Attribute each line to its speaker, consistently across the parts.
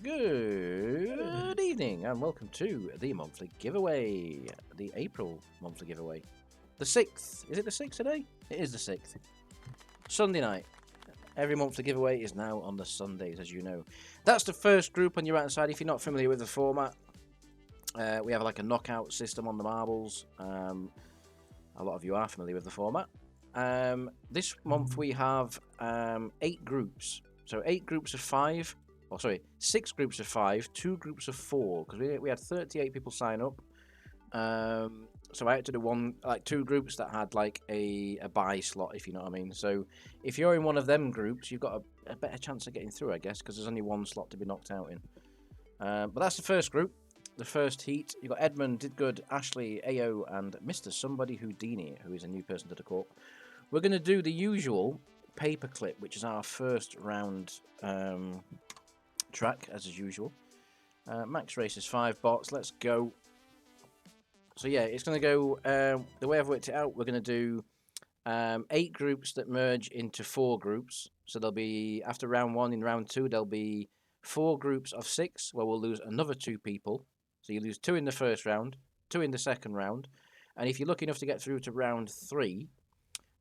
Speaker 1: Good evening and welcome to the monthly giveaway, the April monthly giveaway. The 6th. Is it the 6th today? It is the 6th. Sunday night. Every monthly giveaway is now on the Sundays, as you know. That's the first group on your right hand side. If you're not familiar with the format, we have like a knockout system on the marbles. A lot of you are familiar with the format. This month we have 8 groups. So 8 groups of 5. Oh, sorry, 6 groups of 5, 2 groups of 4, because we had 38 people sign up. So I had to do 2 groups that had like a buy slot, if you know what I mean. So if you're in one of them groups, you've got a better chance of getting through, I guess, because there's only one slot to be knocked out in. But that's the first group, the first heat. You've got Edmund, Didgood, Ashley, AO, and Mr. Somebody Houdini, who is a new person to the corp. We're going to do the usual paperclip, which is our first round track, as usual. Max races 5 bots. Let's go. So yeah, it's going to go the way I've worked it out. We're going to do 8 groups that merge into 4 groups. So there'll be, after round 1, in round 2, there'll be 4 groups of 6 where we'll lose another 2 people. So you lose 2 in the first round, 2 in the second round, and if you're lucky enough to get through to round 3,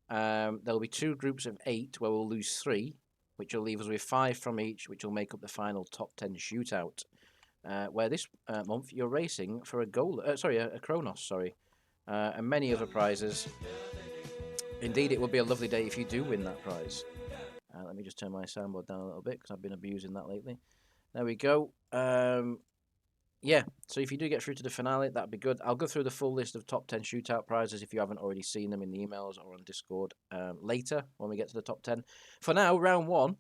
Speaker 1: there'll be 2 groups of 8 where we'll lose 3, which will leave us with 5 from each, which will make up the final top 10 shootout. Where this month you're racing for a Kronos, and many other prizes. Indeed, it would be a lovely day if you do win that prize. Let me just turn my soundboard down a little bit because I've been abusing that lately. There we go. Yeah, so if you do get through to the finale, that'd be good. I'll go through the full list of top 10 shootout prizes if you haven't already seen them in the emails or on Discord later when we get to the top 10. For now, round 1,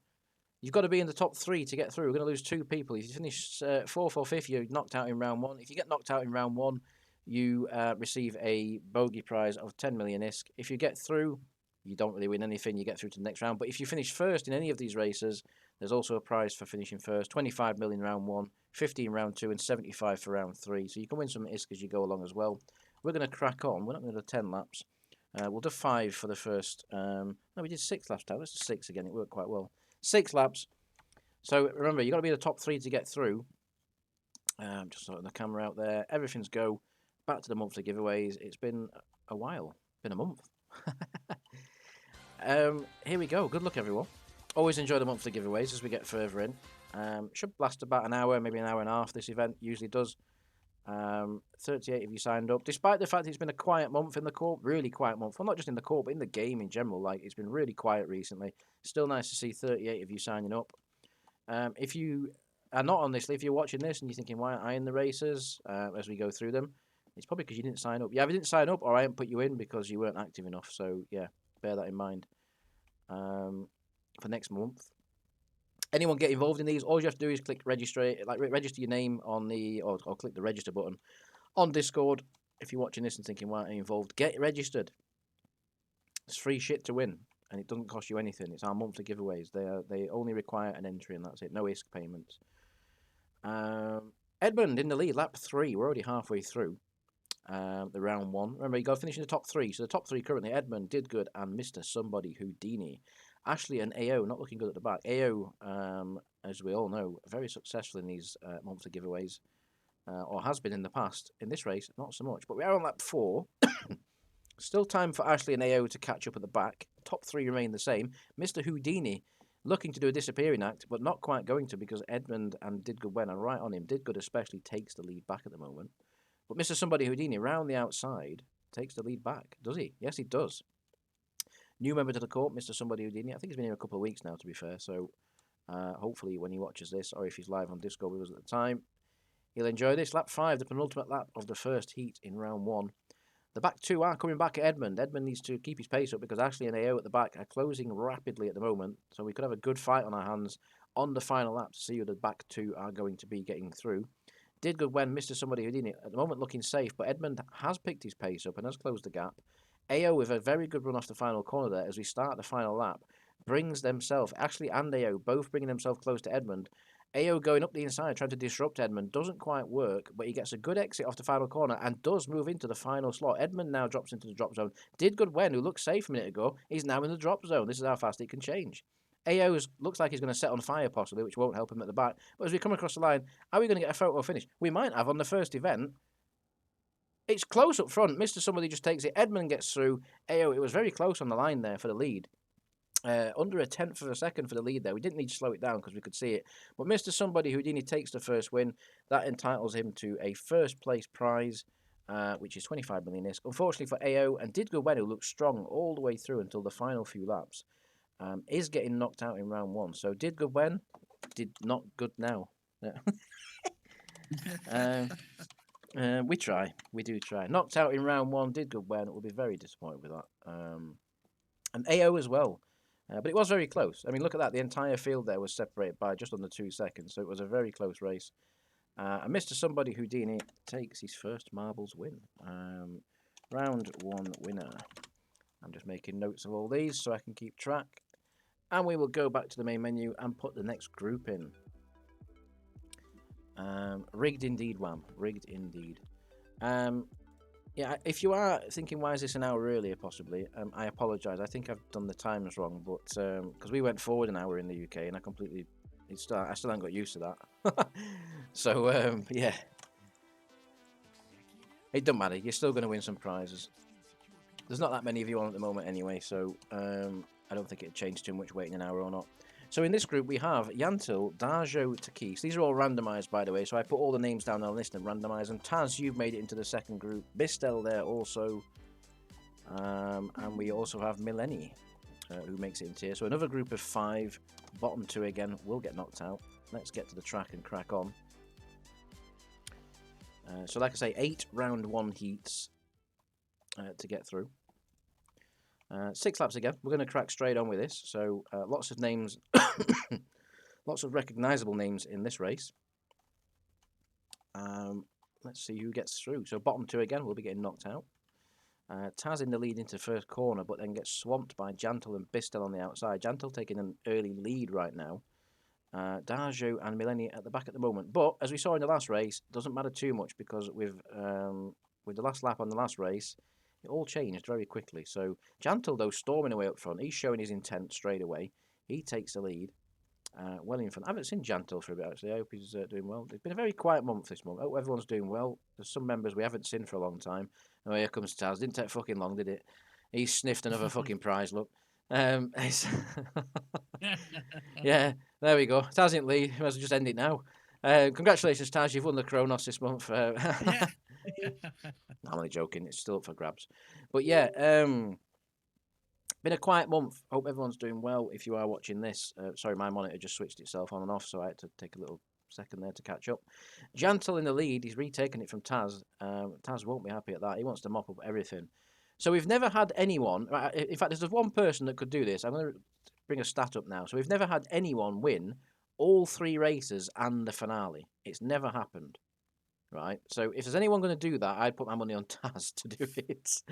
Speaker 1: you've got to be in the top 3 to get through. We're going to lose 2 people. If you finish 4th or 5th, you're knocked out in round 1. If you get knocked out in round 1, you receive a bogey prize of 10 million ISK. If you get through, you don't really win anything. You get through to the next round. But if you finish first in any of these races, there's also a prize for finishing first. 25 million round 1, 50 in round 2, and 75 for round 3. So you can win some ISK as you go along as well. We're going to crack on. We're not going to do 10 laps. We'll do 5 for the first. No, we did 6 last time. Let's do 6 again. It worked quite well. 6 laps. So remember, you've got to be in the top 3 to get through. Just sorting the camera out there. Everything's go. Back to the monthly giveaways. It's been a while. Been a month. Here we go. Good luck, everyone. Always enjoy the monthly giveaways as we get further in. Should last about an hour, maybe an hour and a half. This event usually does. 38 of you signed up, despite the fact it's been a quiet month in the corp, really quiet month. Well, not just in the corp, but in the game in general. Like, it's been really quiet recently. Still nice to see 38 of you signing up. If you are not on this, if you're watching this and you're thinking, why aren't I in the races as we go through them, it's probably because you didn't sign up. You either didn't sign up or I haven't put you in because you weren't active enough. So, yeah, bear that in mind for next month. Anyone get involved in these, all you have to do is click register, register your name on the, or click the register button on Discord. If you're watching this and thinking, why aren't I involved, get registered. It's free shit to win, and it doesn't cost you anything. It's our monthly giveaways. They only require an entry, and that's it. No ISK payments. Edmund in the lead, lap 3. We're already halfway through the round 1. Remember, you got to finish in the top 3. So the top 3 currently, Edmund, Didgood, and Mr. Somebody Houdini. Ashley and AO not looking good at the back. AO, as we all know, very successful in these monthly giveaways, or has been in the past. In this race, not so much. But we are on lap 4. Still time for Ashley and AO to catch up at the back. Top 3 remain the same. Mr. Houdini looking to do a disappearing act, but not quite going to because Edmund and Didgood Wen are right on him. Didgood especially takes the lead back at the moment. But Mr. Somebody Houdini, round the outside, takes the lead back. Does he? Yes, he does. New member to the corp, Mr. Somebody Houdini. I think he's been here a couple of weeks now, to be fair. So hopefully when he watches this, or if he's live on Discord with us at the time, he'll enjoy this. Lap 5, the penultimate lap of the first heat in round 1. The back 2 are coming back at Edmund. Edmund needs to keep his pace up because Ashley and AO at the back are closing rapidly at the moment. So we could have a good fight on our hands on the final lap to see who the back 2 are going to be getting through. Didgood Wen, Mr. Somebody Houdini, at the moment looking safe, but Edmund has picked his pace up and has closed the gap. AO with a very good run off the final corner there as we start the final lap brings themselves, Ashley and AO both bringing themselves close to Edmund. AO going up the inside trying to disrupt Edmund doesn't quite work, but he gets a good exit off the final corner and does move into the final slot. Edmund now drops into the drop zone. Didgood Wen, who looked safe a minute ago, is now in the drop zone. This is how fast it can change. AO looks like he's going to set on fire possibly, which won't help him at the back. But as we come across the line, are we going to get a photo finish? We might have on the first event. It's close up front. Mr. Somebody just takes it. Edmund gets through. AO, it was very close on the line there for the lead. Under a tenth of a second for the lead there. We didn't need to slow it down because we could see it. But Mr. Somebody Houdini takes the first win. That entitles him to a first place prize, which is 25 million ISK. Unfortunately for AO and Did Good When, who looked strong all the way through until the final few laps, is getting knocked out in round 1. So Did Good When, did not good now. We try. We do try. Knocked out in round 1, Did Good When. We'll be very disappointed with that. And AO as well. But it was very close. I mean, look at that. The entire field there was separated by just under 2 seconds. So it was a very close race. And Mr. Somebody Houdini takes his first marbles win. Round 1 winner. I'm just making notes of all these so I can keep track. And we will go back to the main menu and put the next group in. Rigged indeed, Wham. Rigged indeed. Yeah, if you are thinking, why is this an hour earlier, possibly, I apologise. I think I've done the times wrong, but because we went forward an hour in the UK, and I still haven't got used to that. So, yeah. It doesn't matter. You're still going to win some prizes. There's not that many of you on at the moment anyway, so I don't think it'd change too much waiting an hour or not. So in this group, we have Yantil, Darjo, Takis. These are all randomised, by the way, so I put all the names down on the list and randomised them. Taz, you've made it into the second group. Bistel there also. And we also have Mileni, who makes it into here. So another group of 5. Bottom 2 again will get knocked out. Let's get to the track and crack on. So like I say, 8 round 1 heats to get through. 6 laps again. We're going to crack straight on with this. So lots of names, lots of recognisable names in this race. Let's see who gets through. So bottom 2 again will be getting knocked out. Taz in the lead into first corner, but then gets swamped by Jantel and Bistel on the outside. Jantel taking an early lead right now. Darjo and Mileni at the back at the moment. But as we saw in the last race, it doesn't matter too much because with the last lap on the last race, it all changed very quickly. So Jantel, though, storming away up front. He's showing his intent straight away. He takes the lead. Well in front. I haven't seen Jantel for a bit, actually. I hope he's doing well. It's been a very quiet month this month. I hope everyone's doing well. There's some members we haven't seen for a long time. Oh, here comes Taz. Didn't take fucking long, did it? He sniffed another fucking prize, look. Yeah, there we go. Taz in lead. Might as well just end it now. Congratulations, Taz. You've won the Kronos this month.
Speaker 2: Yeah.
Speaker 1: I'm only joking. It's still up for grabs. But yeah, been a quiet month. Hope everyone's doing well. If you are watching this, sorry, my monitor just switched itself on and off, so I had to take a little second there to catch up. Jantel in the lead. He's retaken it from Taz. Taz won't be happy at that. He wants to mop up everything. So we've never had anyone. In fact, there's one person that could do this. I'm going to bring a stat up now. So we've never had anyone win all 3 races and the finale. It's never happened. Right, so if there's anyone going to do that, I'd put my money on Taz to do it.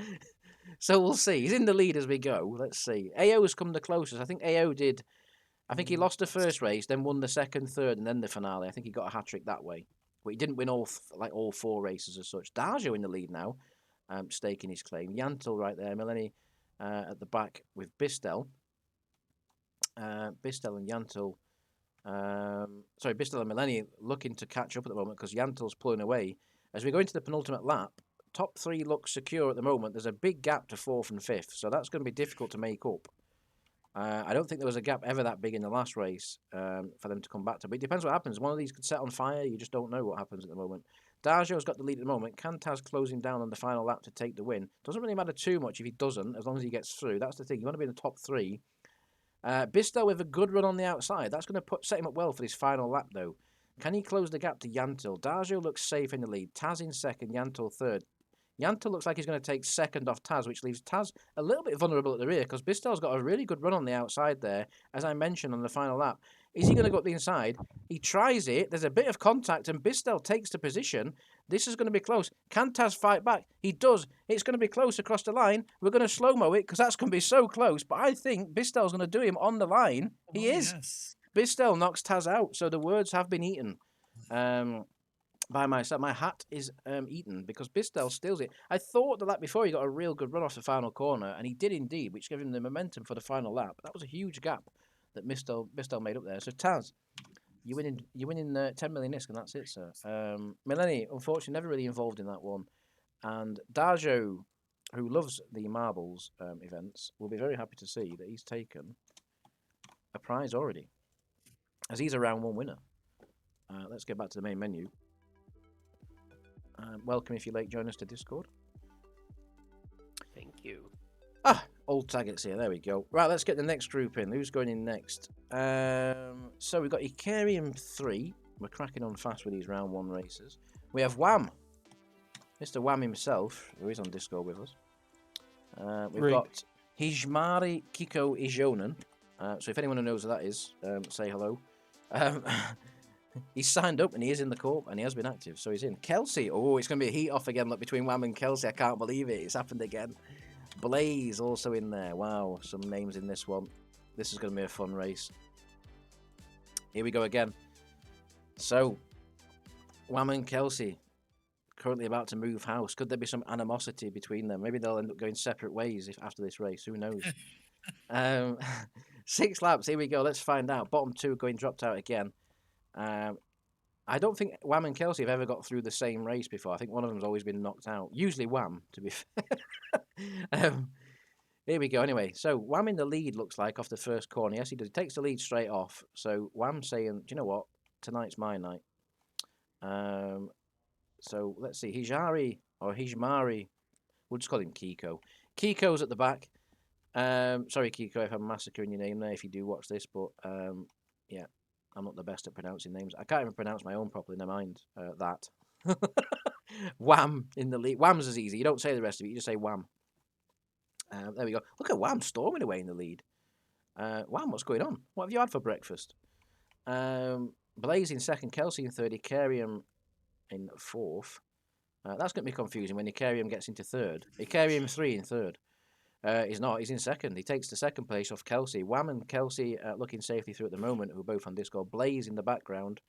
Speaker 1: So we'll see. He's in the lead as we go. Let's see. AO has come the closest. I think AO did. I think he lost the first race, then won the second, third, and then the finale. I think he got a hat-trick that way. But he didn't win all 4 races as such. Darjo in the lead now, staking his claim. Yantel right there. Mileni at the back with Bistel. Bistel and Yantel. Bistel and Mileni looking to catch up at the moment because Yantel's pulling away. As we go into the penultimate lap, top 3 look secure at the moment. There's a big gap to 4th and 5th, so that's going to be difficult to make up. I don't think there was a gap ever that big in the last race for them to come back to. But it depends what happens. One of these could set on fire. You just don't know what happens at the moment. Darjo's got the lead at the moment. Can Taz closing down on the final lap to take the win? Doesn't really matter too much if he doesn't, as long as he gets through. That's the thing. You want to be in the top 3. Bistel with a good run on the outside. That's going to set him up well for this final lap, though. Can he close the gap to Yantel? Darjo looks safe in the lead. Taz in second, Yantel third. Yantel looks like he's going to take second off Taz, which leaves Taz a little bit vulnerable at the rear because Bistel's got a really good run on the outside there, as I mentioned on the final lap. Is he going to go up the inside? He tries it. There's a bit of contact, and Bistel takes the position. This is going to be close. Can Taz fight back? He does. It's going to be close across the line. We're going to slow-mo it because that's going to be so close. But I think Bistel's going to do him on the line. He is.
Speaker 2: Yes.
Speaker 1: Bistel knocks Taz out, so the words have been eaten. By myself. My hat is eaten because Bistel steals it. I thought the lap before he got a real good run off the final corner, and he did indeed, which gave him the momentum for the final lap. That was a huge gap that Mistel made up there. So Taz, you're winning 10 million ISK, and that's it, sir. Mileni, unfortunately, never really involved in that one. And Dajo, who loves the marbles events, will be very happy to see that he's taken a prize already, as he's a round 1 winner. Let's get back to the main menu. Welcome if you're late, join us to Discord.
Speaker 2: Thank you.
Speaker 1: Old Taggets here, there we go. Right, let's get the next group in. Who's going in next? So we've got Icarium 3. We're cracking on fast with these round 1 races. We have Wham, Mr. Wham himself, who is on Discord with us. We've got Hijmari Kiko Ijonen. So if anyone who knows who that is, say hello. He's signed up and he is in the corp and he has been active, so he's in. Kelsey, oh, it's going to be a heat off again. Look, between Wham and Kelsey, I can't believe it. It's happened again. Blaze also in there. Wow, some names in this one. This is going to be a fun race. Here we go again. So, Wham and Kelsey currently about to move house. Could there be some animosity between them? Maybe they'll end up going separate ways after this race. Who knows? 6 laps. Here we go. Let's find out. Bottom 2 going dropped out again. I don't think Wham and Kelsey have ever got through the same race before. I think one of them's always been knocked out. Usually Wham, to be fair. Here we go. Anyway, so Wham in the lead looks like off the first corner. Yes, he does. He takes the lead straight off. So Wham saying, do you know what? Tonight's my night. So let's see. Hijmari. We'll just call him Kiko. Kiko's at the back. Sorry, Kiko, if I'm massacring your name there if you do watch this, but yeah. I'm not the best at pronouncing names. I can't even pronounce my own properly, never mind that. Wham in the lead. Wham's as easy. You don't say the rest of it, you just say Wham. There we go. Look at Wham storming away in the lead. Wham, what's going on? What have you had for breakfast? Blaze in second, Kelsey in third, Icarium in fourth. That's going to be confusing when Icarium gets into third. Icarium 3 in third. He's not. He's in second. He takes the second place off Kelsey. Wham and Kelsey looking safely through at the moment, who are both on Discord. Blaze in the background.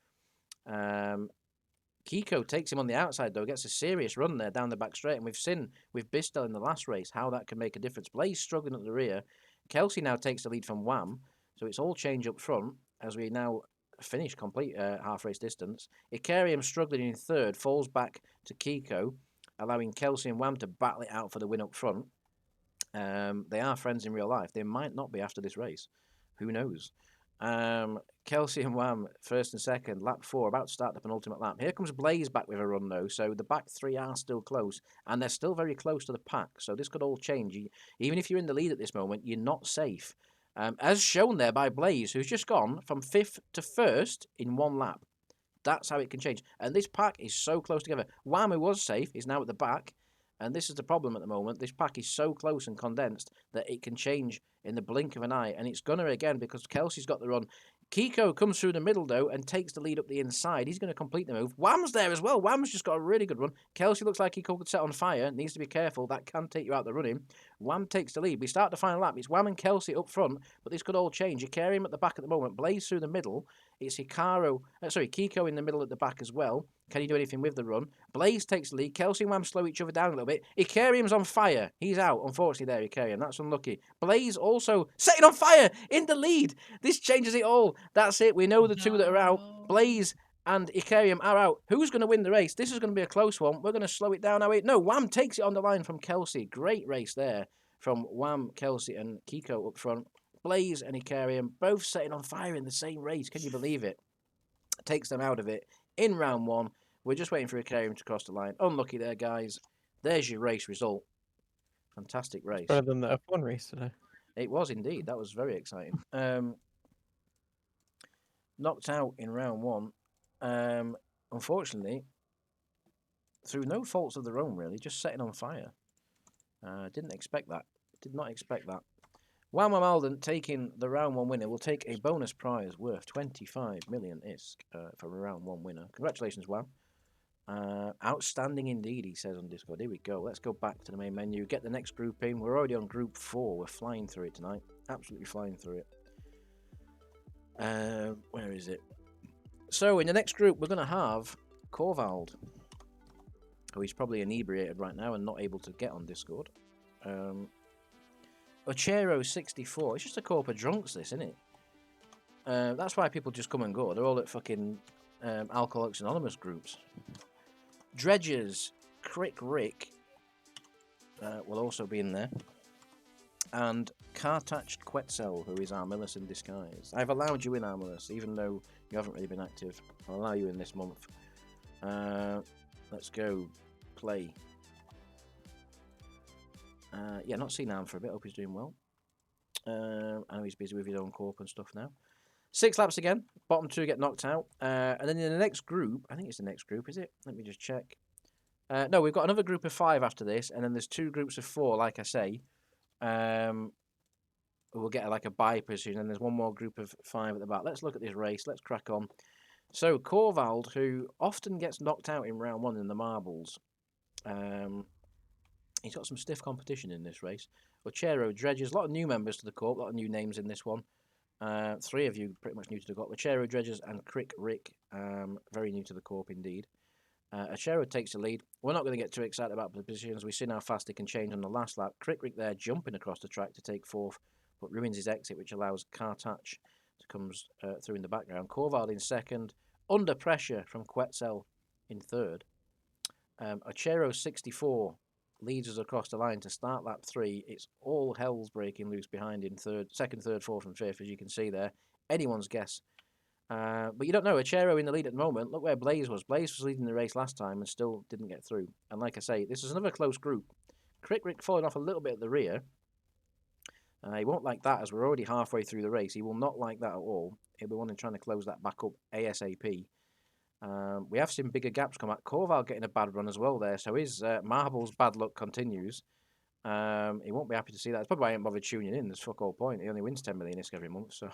Speaker 1: Kiko takes him on the outside, though. Gets a serious run there down the back straight. And we've seen with Bistel in the last race how that can make a difference. Blaze struggling at the rear. Kelsey now takes the lead from Wham. So it's all change up front as we now finish complete half race distance. Icarium struggling in third. Falls back to Kiko, allowing Kelsey and Wham to battle it out for the win up front. They are friends in real life. They might not be after this race. Who knows? Kelsey and Wham, first and second, lap 4, about to start the penultimate lap. Here comes Blaze back with a run, though. So the back 3 are still close, and they're still very close to the pack. So this could all change. Even if you're in the lead at this moment, you're not safe. As shown there by Blaze, who's just gone from 5th to 1st in 1 lap. That's how it can change. And this pack is so close together. Wham, who was safe, is now at the back. And this is the problem at the moment. This pack is so close and condensed that it can change in the blink of an eye. And it's Gunner again because Kelsey's got the run. Kiko comes through the middle, though, and takes the lead up the inside. He's going to complete the move. Wham's there as well. Wham's just got a really good run. Kelsey looks like he could set on fire. Needs to be careful. That can take you out the running. Wham takes the lead. We start the final lap. It's Wham and Kelsey up front, but this could all change. You carry him at the back at the moment. Blaze through the middle. It's Kiko in the middle at the back as well. Can he do anything with the run? Blaze takes the lead. Kelsey and Wham slow each other down a little bit. Icarium's on fire. He's out, unfortunately, there, Icarium. That's unlucky. Blaze also setting on fire in the lead. This changes it all. That's it. We know the two that are out. Blaze and Icarium are out. Who's going to win the race? This is going to be a close one. We're going to slow it down. No, Wham takes it on the line from Kelsey. Great race there from Wham, Kelsey, and Kiko up front. Blaze and Icarium both setting on fire in the same race. Can you believe it? Takes them out of it in round 1. We're just waiting for Icarium to cross the line. Unlucky there, guys. There's your race result. Fantastic race.
Speaker 3: Better than the F1 race today.
Speaker 1: It was indeed. That was very exciting. Knocked out in round 1. Unfortunately, through no faults of their own, really, just setting on fire. Didn't expect that. Did not expect that. Wham Alden taking the round 1 winner will take a bonus prize worth 25 million ISK for a round 1 winner. Congratulations, Wham. Outstanding indeed, he says on Discord. Here we go. Let's go back to the main menu. Get the next group in. We're already on group 4. We're flying through it tonight. Absolutely flying through it. Where is it? So in the next group, we're going to have Korvald, who is probably inebriated right now and not able to get on Discord. Ochero 64. It's just a corp of drunks, this, isn't it? That's why people just come and go. They're all at fucking Alcoholics Anonymous groups. Dredgers, Crick Rick will also be in there. And Kartach Quetzal, who is Armillus in disguise. I've allowed you in, Armillus, even though you haven't really been active. I'll allow you in this month. Let's go play. Yeah, not seen Arm for a bit. Hope he's doing well. I know he's busy with his own corp and stuff now. 6 laps again. Bottom 2 get knocked out. And then in the next group, I think it's the next group, is it? Let me just check. No, we've got another group of 5 after this, and then there's 2 groups of 4, like I say. We'll get like a bye position, and there's one more group of 5 at the back. Let's look at this race. Let's crack on. So Corvald, who often gets knocked out in round 1 in the marbles, he's got some stiff competition in this race. Ochero, Dredgers, a lot of new members to the corp, a lot of new names in this one. 3 of you pretty much new to the corp. Ochero, Dredgers, and Crick Rick, very new to the corp indeed. Ochero takes the lead. We're not going to get too excited about the positions. We've seen how fast they can change on the last lap. Crick Rick there jumping across the track to take 4th, but ruins his exit, which allows Kartach to come through in the background. Corvald in 2nd, under pressure from Quetzal in 3rd. Ochero 64 leads us across the line to start lap 3. It's all hell's breaking loose behind in 2nd, 3rd, 4th, and 5th, as you can see there. Anyone's guess. But you don't know. Ochero in the lead at the moment. Look where Blaze was. Blaze was leading the race last time and still didn't get through. And like I say, this is another close group. Crick Rick falling off a little bit at the rear. He won't like that, as we're already halfway through the race. He will not like that at all. He'll be wanting trying to close that back up ASAP. We have seen bigger gaps come out. Corval getting a bad run as well there, so his Marbles bad luck continues. He won't be happy to see that. It's probably why I ain't bothered tuning in. There's fuck all point. He only wins 10 million ISK every month, so...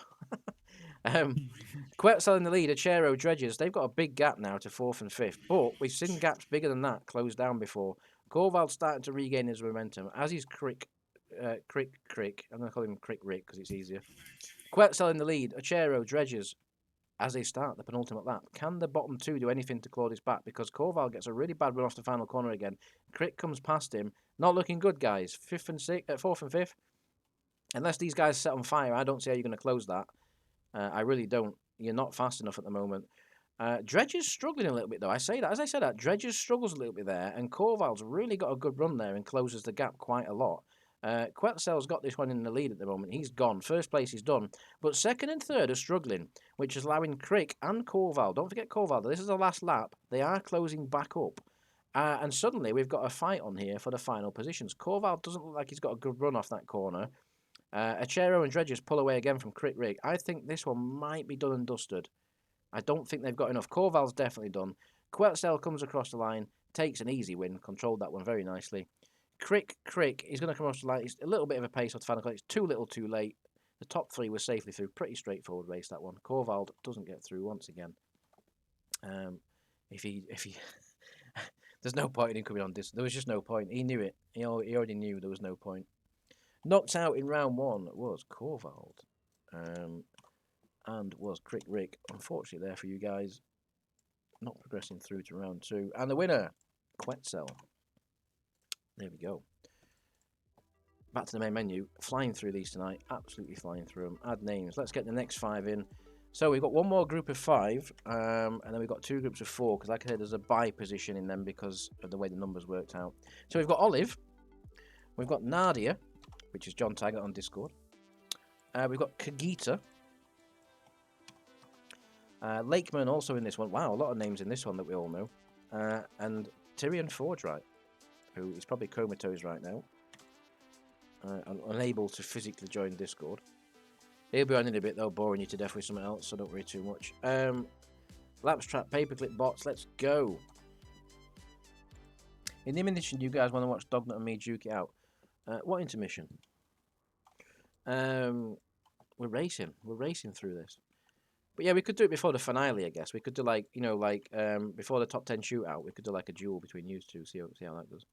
Speaker 1: Quetzal in the lead, Ochero, Dredgers, they've got a big gap now to 4th and 5th, but we've seen gaps bigger than that close down before. Corval's starting to regain his momentum, as is Crick, I'm going to call him Crick Rick because it's easier. Quetzal in the lead, Ochero, Dredgers, as they start the penultimate lap. Can the bottom 2 do anything to claw this back? Because Corval gets a really bad run off the final corner again. Crick comes past him. Not looking good, guys. 4th and 5th. Unless these guys set on fire, I don't see how you're going to close that. I really don't. You're not fast enough at the moment. Dredger's struggling a little bit, though. As I say that, Dredger's struggles a little bit there, and Corval's really got a good run there and closes the gap quite a lot. Quetzal's got this one in the lead at the moment. He's gone. 1st place is done. But 2nd and 3rd are struggling, which is allowing Crick and Corval. Don't forget Corval. This is the last lap. They are closing back up. And suddenly we've got a fight on here for the final positions. Corval doesn't look like he's got a good run off that corner. Ochero and Dredgers pull away again from Crick Rick. I think this one might be done and dusted. I don't think they've got enough. Corval's definitely done. Quetzal comes across the line, takes an easy win, controlled that one very nicely. Crick is going to come across the line. It's a little bit of a pace off the final corner. It's too little too late. The top 3 were safely through. Pretty straightforward race, that one. Corval doesn't get through once again. If he there's no point in him coming on this. There was just no point. He knew it. He already knew there was no point. Knocked out in round 1 was Corvald, and was Crick Rick. Unfortunately, there for you guys, not progressing through to round 2. And the winner, Quetzal. There we go. Back to the main menu. Flying through these tonight. Absolutely flying through them. Add names. Let's get the next 5 in. So we've got one more group of 5, and then we've got 2 groups of 4, because like I said, there's a bye position in them because of the way the numbers worked out. So we've got Olive. We've got Nadia, which is John Taggart on Discord. We've got Kagita. Lakeman also in this one. Wow, a lot of names in this one that we all know. And Tyrion Fordright, who is probably comatose right now. Unable to physically join Discord. He'll be on in a bit though, boring you to death with something else, so don't worry too much. Laps Trap, Paperclip Bots, let's go. In the intermission, you guys want to watch Dognut and me duke it out? What intermission? We're racing through this. But yeah, we could do it before the finale, I guess. We could do before the top 10 shootout, we could do like a duel between you two, see how that goes.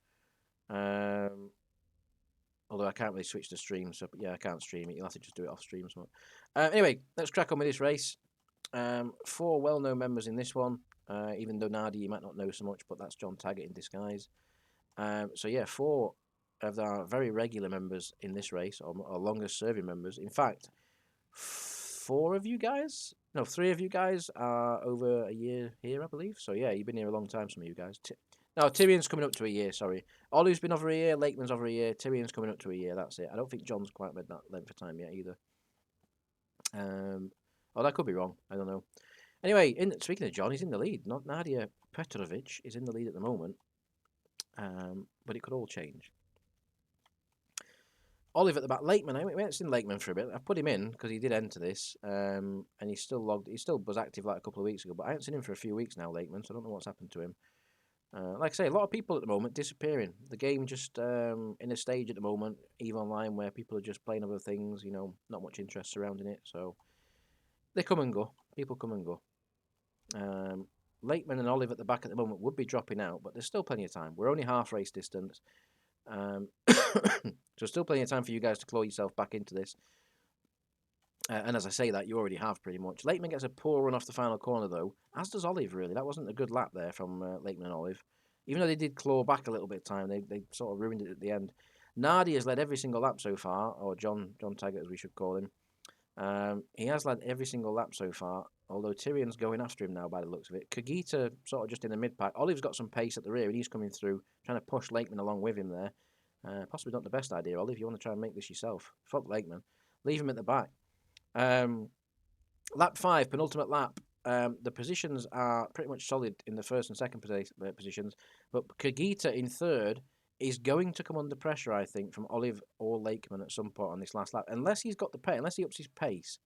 Speaker 1: Although I can't really switch the stream, so yeah, I can't stream it. You'll have to just do it off stream. Anyway, let's crack on with this race. 4 well-known members in this one, even though Nadia you might not know so much, but that's John Taggart in disguise. So yeah, 4 of our very regular members in this race, or longest-serving members. In fact, 4 of you guys, no, 3 of you guys are over a year here, I believe. So yeah, you've been here a long time, some of you guys. No, Tyrion's coming up to a year, sorry. Ollie's been over a year, Lakeman's over a year, Tyrion's coming up to a year, that's it. I don't think John's quite made that length of time yet either. Oh, that could be wrong, I don't know. Anyway, speaking of John, he's in the lead. Not Nadia Petrovic is in the lead at the moment, but it could all change. Olive at the back. Lakeman, we haven't seen Lakeman for a bit. I put him in because he did enter this, and he's still logged. He still was active like a couple of weeks ago, but I haven't seen him for a few weeks now, Lakeman. So I don't know what's happened to him. Like I say, a lot of people at the moment disappearing. The game just in a stage at the moment, EVE Online, where people are just playing other things. You know, not much interest surrounding it. So they come and go. People come and go. Lakeman and Olive at the back at the moment would be dropping out, but there's still plenty of time. We're only half race distance. So still plenty of time for you guys to claw yourself back into this. And as I say that, you already have pretty much. Lakeman gets a poor run off the final corner, though, as does Olive, really. That wasn't a good lap there from Lakeman and Olive. Even though they did claw back a little bit of time, they sort of ruined it at the end. Nardi has led every single lap so far, or John Taggart, as we should call him. He has led every single lap so far, although Tyrion's going after him now by the looks of it. Kagita sort of just in the mid-pack. Olive's got some pace at the rear, and he's coming through, trying to push Lakeman along with him there. Possibly not the best idea, Olive. You want to try and make this yourself. Fuck Lakeman. Leave him at the back. Lap 5, penultimate lap. The positions are pretty much solid in the first and second positions, but Kagita in third is going to come under pressure, I think, from Olive or Lakeman at some point on this last lap, unless he's got the pace, unless he ups his pace,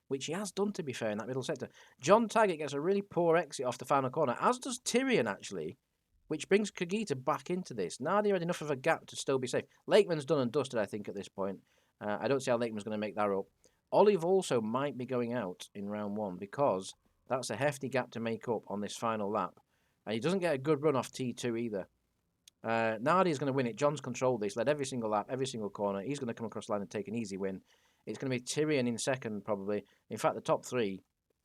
Speaker 1: which he has done, to be fair, in that middle sector. John Taggart gets a really poor exit off the final corner, as does Tyrion, actually, which brings Kagita back into this. Nadia had enough of a gap to still be safe. Lakeman's done and dusted, I think, at this point. I don't see how Lakeman's going to make that up. Olive also might be going out in round 1 because that's a hefty gap to make up on this final lap. And he doesn't get a good run off T2 either. Nadia's going to win it. John's controlled this, led every single lap, every single corner. He's going to come across the line and take an easy win. It's going to be Tyrion in second, probably. In fact, the top 3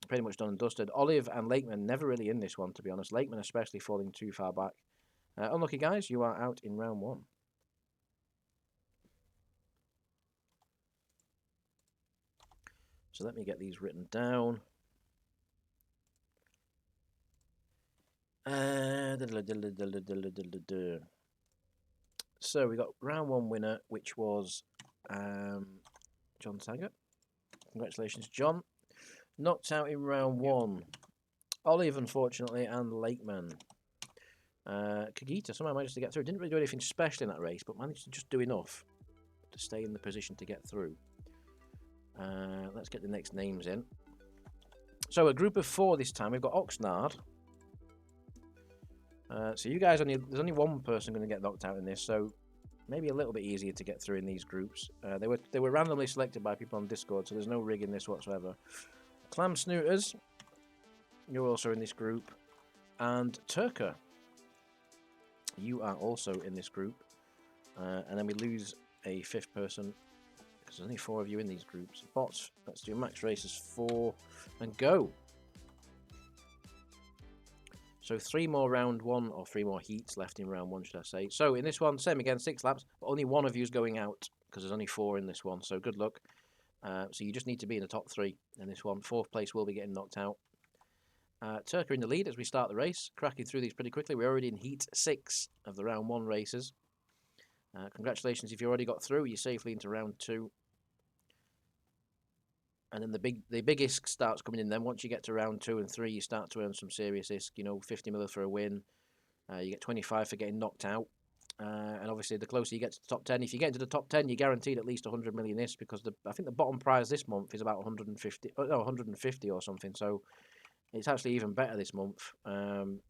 Speaker 1: pretty much done and dusted. Olive and Lakeman never really in this one, to be honest. Lakeman especially falling too far back. Unlucky, guys. You are out in round 1. So let me get these written down. So we got round 1 winner, which was John Taggart. Congratulations, John. Knocked out in round 1. Olive, unfortunately, and Lakeman. Kagita somehow managed to get through. Didn't really do anything special in that race, but managed to just do enough to stay in the position to get through. Let's get the next names in. So a group of 4 this time. We've got Oxnard. So you guys there's only one person going to get knocked out in this, so maybe a little bit easier to get through in these groups. They were randomly selected by people on Discord, so there's no rig in this whatsoever. Clam Snooters, you're also in this group, and Turka, you are also in this group. And then we lose a 5th person because there's only 4 of you in these groups. Bots, let's do max races 4 and go. So 3 more round 1, or 3 more heats left in round 1, should I say. So in this one, same again, 6 laps, but only 1 of you is going out because there's only 4 in this one. So good luck. So you just need to be in the top 3 in this one. 4th place will be getting knocked out. Turka in the lead as we start the race, cracking through these pretty quickly. We're already in heat 6 of the round 1 races. Congratulations if you already got through. You're safely into round 2. And then the big ISK starts coming in. Then once you get to round 2 and 3, you start to earn some serious ISK. You know, 50 mil for a win. You get 25 for getting knocked out. And obviously, the closer you get to the top 10, if you get into the top 10, you're guaranteed at least 100 million ISK, because I think the bottom prize this month is about 150 or something. So it's actually even better this month. And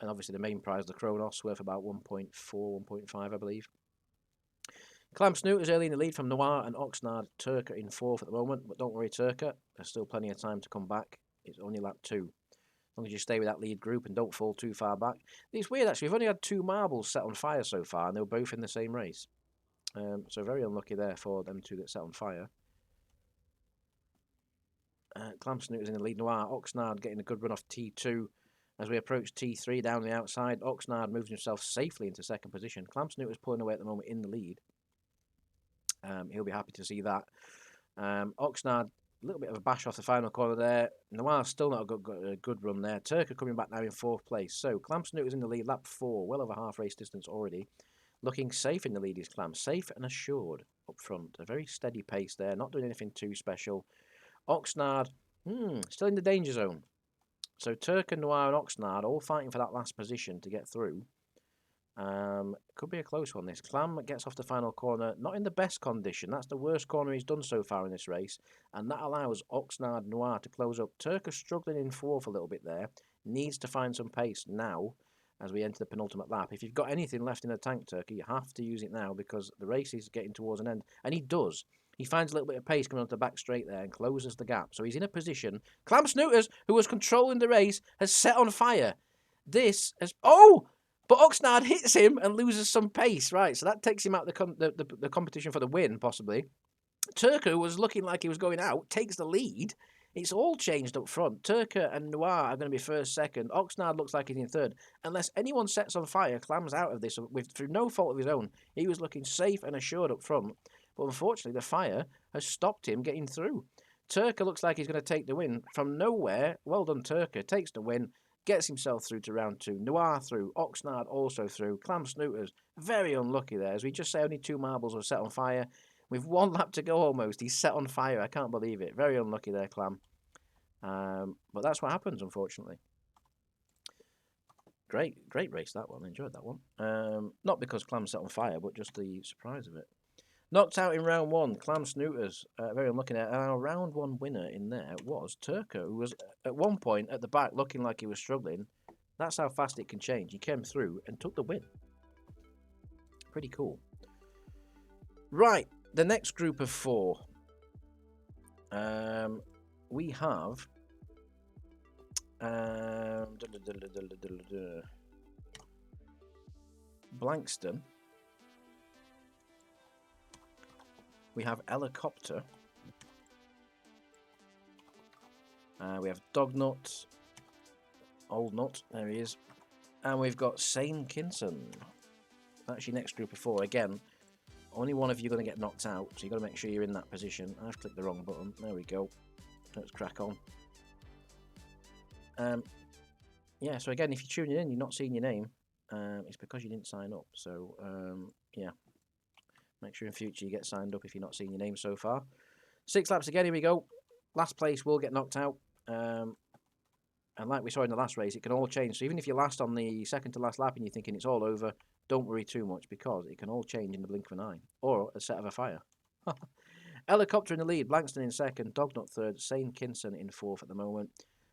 Speaker 1: obviously, the main prize, the Kronos, worth about 1.4, 1.5, I believe. Clam Snoot is early in the lead from Noir and Oxnard. Turka in 4th at the moment, but don't worry, Turka. There's still plenty of time to come back. It's only lap 2. As long as you stay with that lead group and don't fall too far back. It's weird, actually. We've only had 2 marbles set on fire so far, and they were both in the same race. So very unlucky there for them 2 that set on fire. Clam Snoot is in the lead. Noir, Oxnard getting a good run off T2. As we approach T3 down the outside, Oxnard moves himself safely into 2nd position. Clam Snoot is pulling away at the moment in the lead. He'll be happy to see that. Oxnard A little bit of a bash off the final corner there. Noir still not a good run there. Turka coming back now in 4th place. So Clam Snooter's in the lead, lap 4, well over half race distance already. Looking safe in the lead is Clam, safe and assured up front. A very steady pace there, not doing anything too special. Oxnard, still in the danger zone. So Turka, Noir and Oxnard all fighting for that last position to get through. Could be a close one, this. Clam gets off the final corner, not in the best condition. That's the worst corner he's done so far in this race. And that allows Oxnard Noir to close up. Turka struggling in 4th a little bit there. Needs to find some pace now as we enter the penultimate lap. If you've got anything left in the tank, Turka, you have to use it now because the race is getting towards an end. And he does. He finds a little bit of pace coming onto the back straight there and closes the gap. So he's in a position. Clam Snooters, who was controlling the race, has set on fire. This has... Oh! But Oxnard hits him and loses some pace, right? So that takes him out the competition for the win, possibly. Turka, who was looking like he was going out, takes the lead. It's all changed up front. Turka and Noir are going to be first, second. Oxnard looks like he's in third. Unless anyone sets on fire, Clam's out of this through no fault of his own. He was looking safe and assured up front. But unfortunately, the fire has stopped him getting through. Turka looks like he's going to take the win. From nowhere, well done, Turka. Takes the win. Gets himself through to round 2. Noir through. Oxnard also through. Clam Snooters, very unlucky there. As we just say, only 2 marbles were set on fire. With 1 lap to go almost, he's set on fire. I can't believe it. Very unlucky there, Clam. But that's what happens, unfortunately. Great race, that one. Enjoyed that one. Not because Clam set on fire, but just the surprise of it. Knocked out in round 1, Clam Snooters, very unlucky there. And our round 1 winner in there was Turka, who was at one point at the back looking like he was struggling. That's how fast it can change. He came through and took the win. Pretty cool. Right, the next group of 4. We have... Blankston. We have Helicopter. We have Dognut. Old Nut. There he is. And we've got Sane Kinson. That's your next group of 4. Again, only one of you are going to get knocked out, so you've got to make sure you're in that position. I've clicked the wrong button. There we go. Let's crack on. Yeah, so again, if you're tuning in, you're not seeing your name. It's because you didn't sign up. So, yeah. Make sure in future you get signed up if you're not seeing your name so far. 6 laps again, here we go. Last place will get knocked out. And like we saw in the last race, it can all change. So even if you're last on the second to last lap and you're thinking it's all over, don't worry too much because it can all change in the blink of an eye. Or a set of a fire. Helicopter in the lead, Blankston in second, Dognut third, Sane Kinson in 4th at the moment.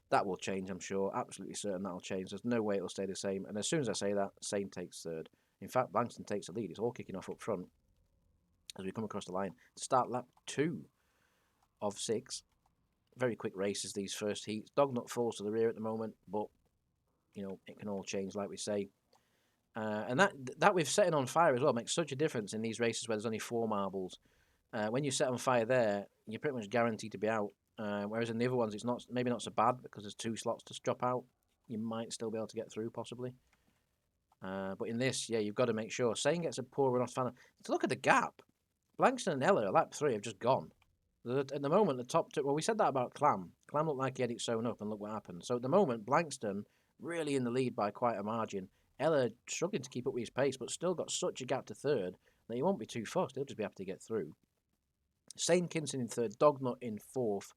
Speaker 1: That will change, I'm sure. Absolutely certain that'll change. There's no way it'll stay the same. And as soon as I say that, Sane takes third. In fact, Blankston takes the lead. It's all kicking off up front as we come across the line to start lap 2 of 6. Very quick races, these first heats. Dognut falls to the rear at the moment, but, you know, it can all change, like we say. And that with setting on fire as well makes such a difference in these races where there's only 4 marbles. When you set on fire there, you're pretty much guaranteed to be out. Whereas in the other ones, it's maybe not so bad because there's 2 slots to drop out. You might still be able to get through, possibly. But in this, yeah, you've got to make sure. Sane gets a poor run off final. To look at the gap, Blankston and Ella at lap 3 have just gone. At the moment, the top 2... Well, we said that about Clam. Clam looked like he had it sewn up, and look what happened. So at the moment, Blankston really in the lead by quite a margin. Ella struggling to keep up with his pace, but still got such a gap to third that he won't be too fast. He'll just be able to get through. Sane Kinson in third, Dognut in 4th.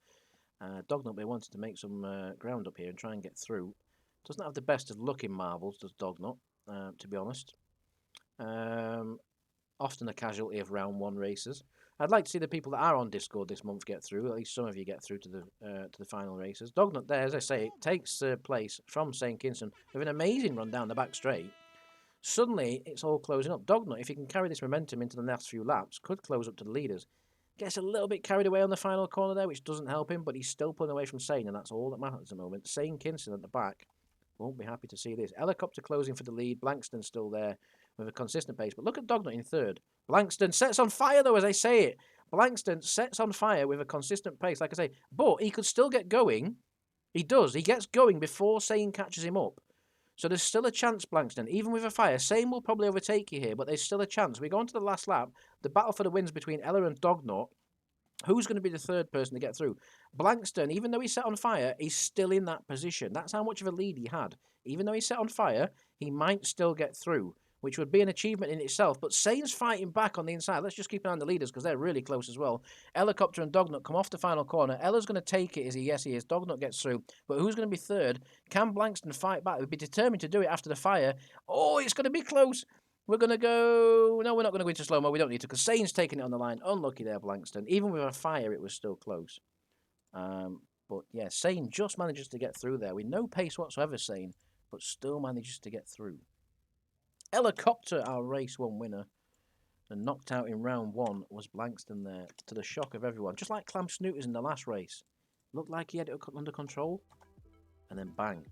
Speaker 1: Dognut, they wanted to make some ground up here and try and get through. Doesn't have the best of looking marbles, does Dognut, to be honest. Often a casualty of round 1 races. I'd like to see the people that are on Discord this month get through. At least some of you get through to the final races. Dognut there, as I say, takes place from Sane Kinson with an amazing run down the back straight. Suddenly, it's all closing up. Dognut, if he can carry this momentum into the next few laps, could close up to the leaders. Gets a little bit carried away on the final corner there, which doesn't help him, but he's still pulling away from Sane, and that's all that matters at the moment. Sane Kinson at the back won't be happy to see this. Helicopter closing for the lead. Blankston still there with a consistent pace. But look at Dognut in third. Blankston sets on fire, though, as I say it. Blankston sets on fire with a consistent pace, like I say. But he could still get going. He does. He gets going before Sane catches him up. So there's still a chance, Blankston. Even with a fire, Sane will probably overtake you here, but there's still a chance. We go on to the last lap. The battle for the wins between Ella and Dognut. Who's going to be the third person to get through? Blankston, even though he's set on fire, he's still in that position. That's how much of a lead he had. Even though he's set on fire, he might still get through, which would be an achievement in itself. But Sane's fighting back on the inside. Let's just keep an eye on the leaders because they're really close as well. Helicopter and Dognut come off the final corner. Ella's going to take it. Yes, he is. Dognut gets through. But who's going to be third? Can Blankston fight back? He'll be determined to do it after the fire. Oh, it's going to be close. We're going to go... No, we're not going to go into slow-mo. We don't need to because Sane's taking it on the line. Unlucky there, Blankston. Even with a fire, it was still close. But yeah, Sane just manages to get through there with no pace whatsoever, Sane, but still manages to get through. Helicopter, our race 1 winner, and knocked out in round 1 was Blankston there, to the shock of everyone. Just like Clam Snooters in the last race. Looked like he had it under control, and then bang.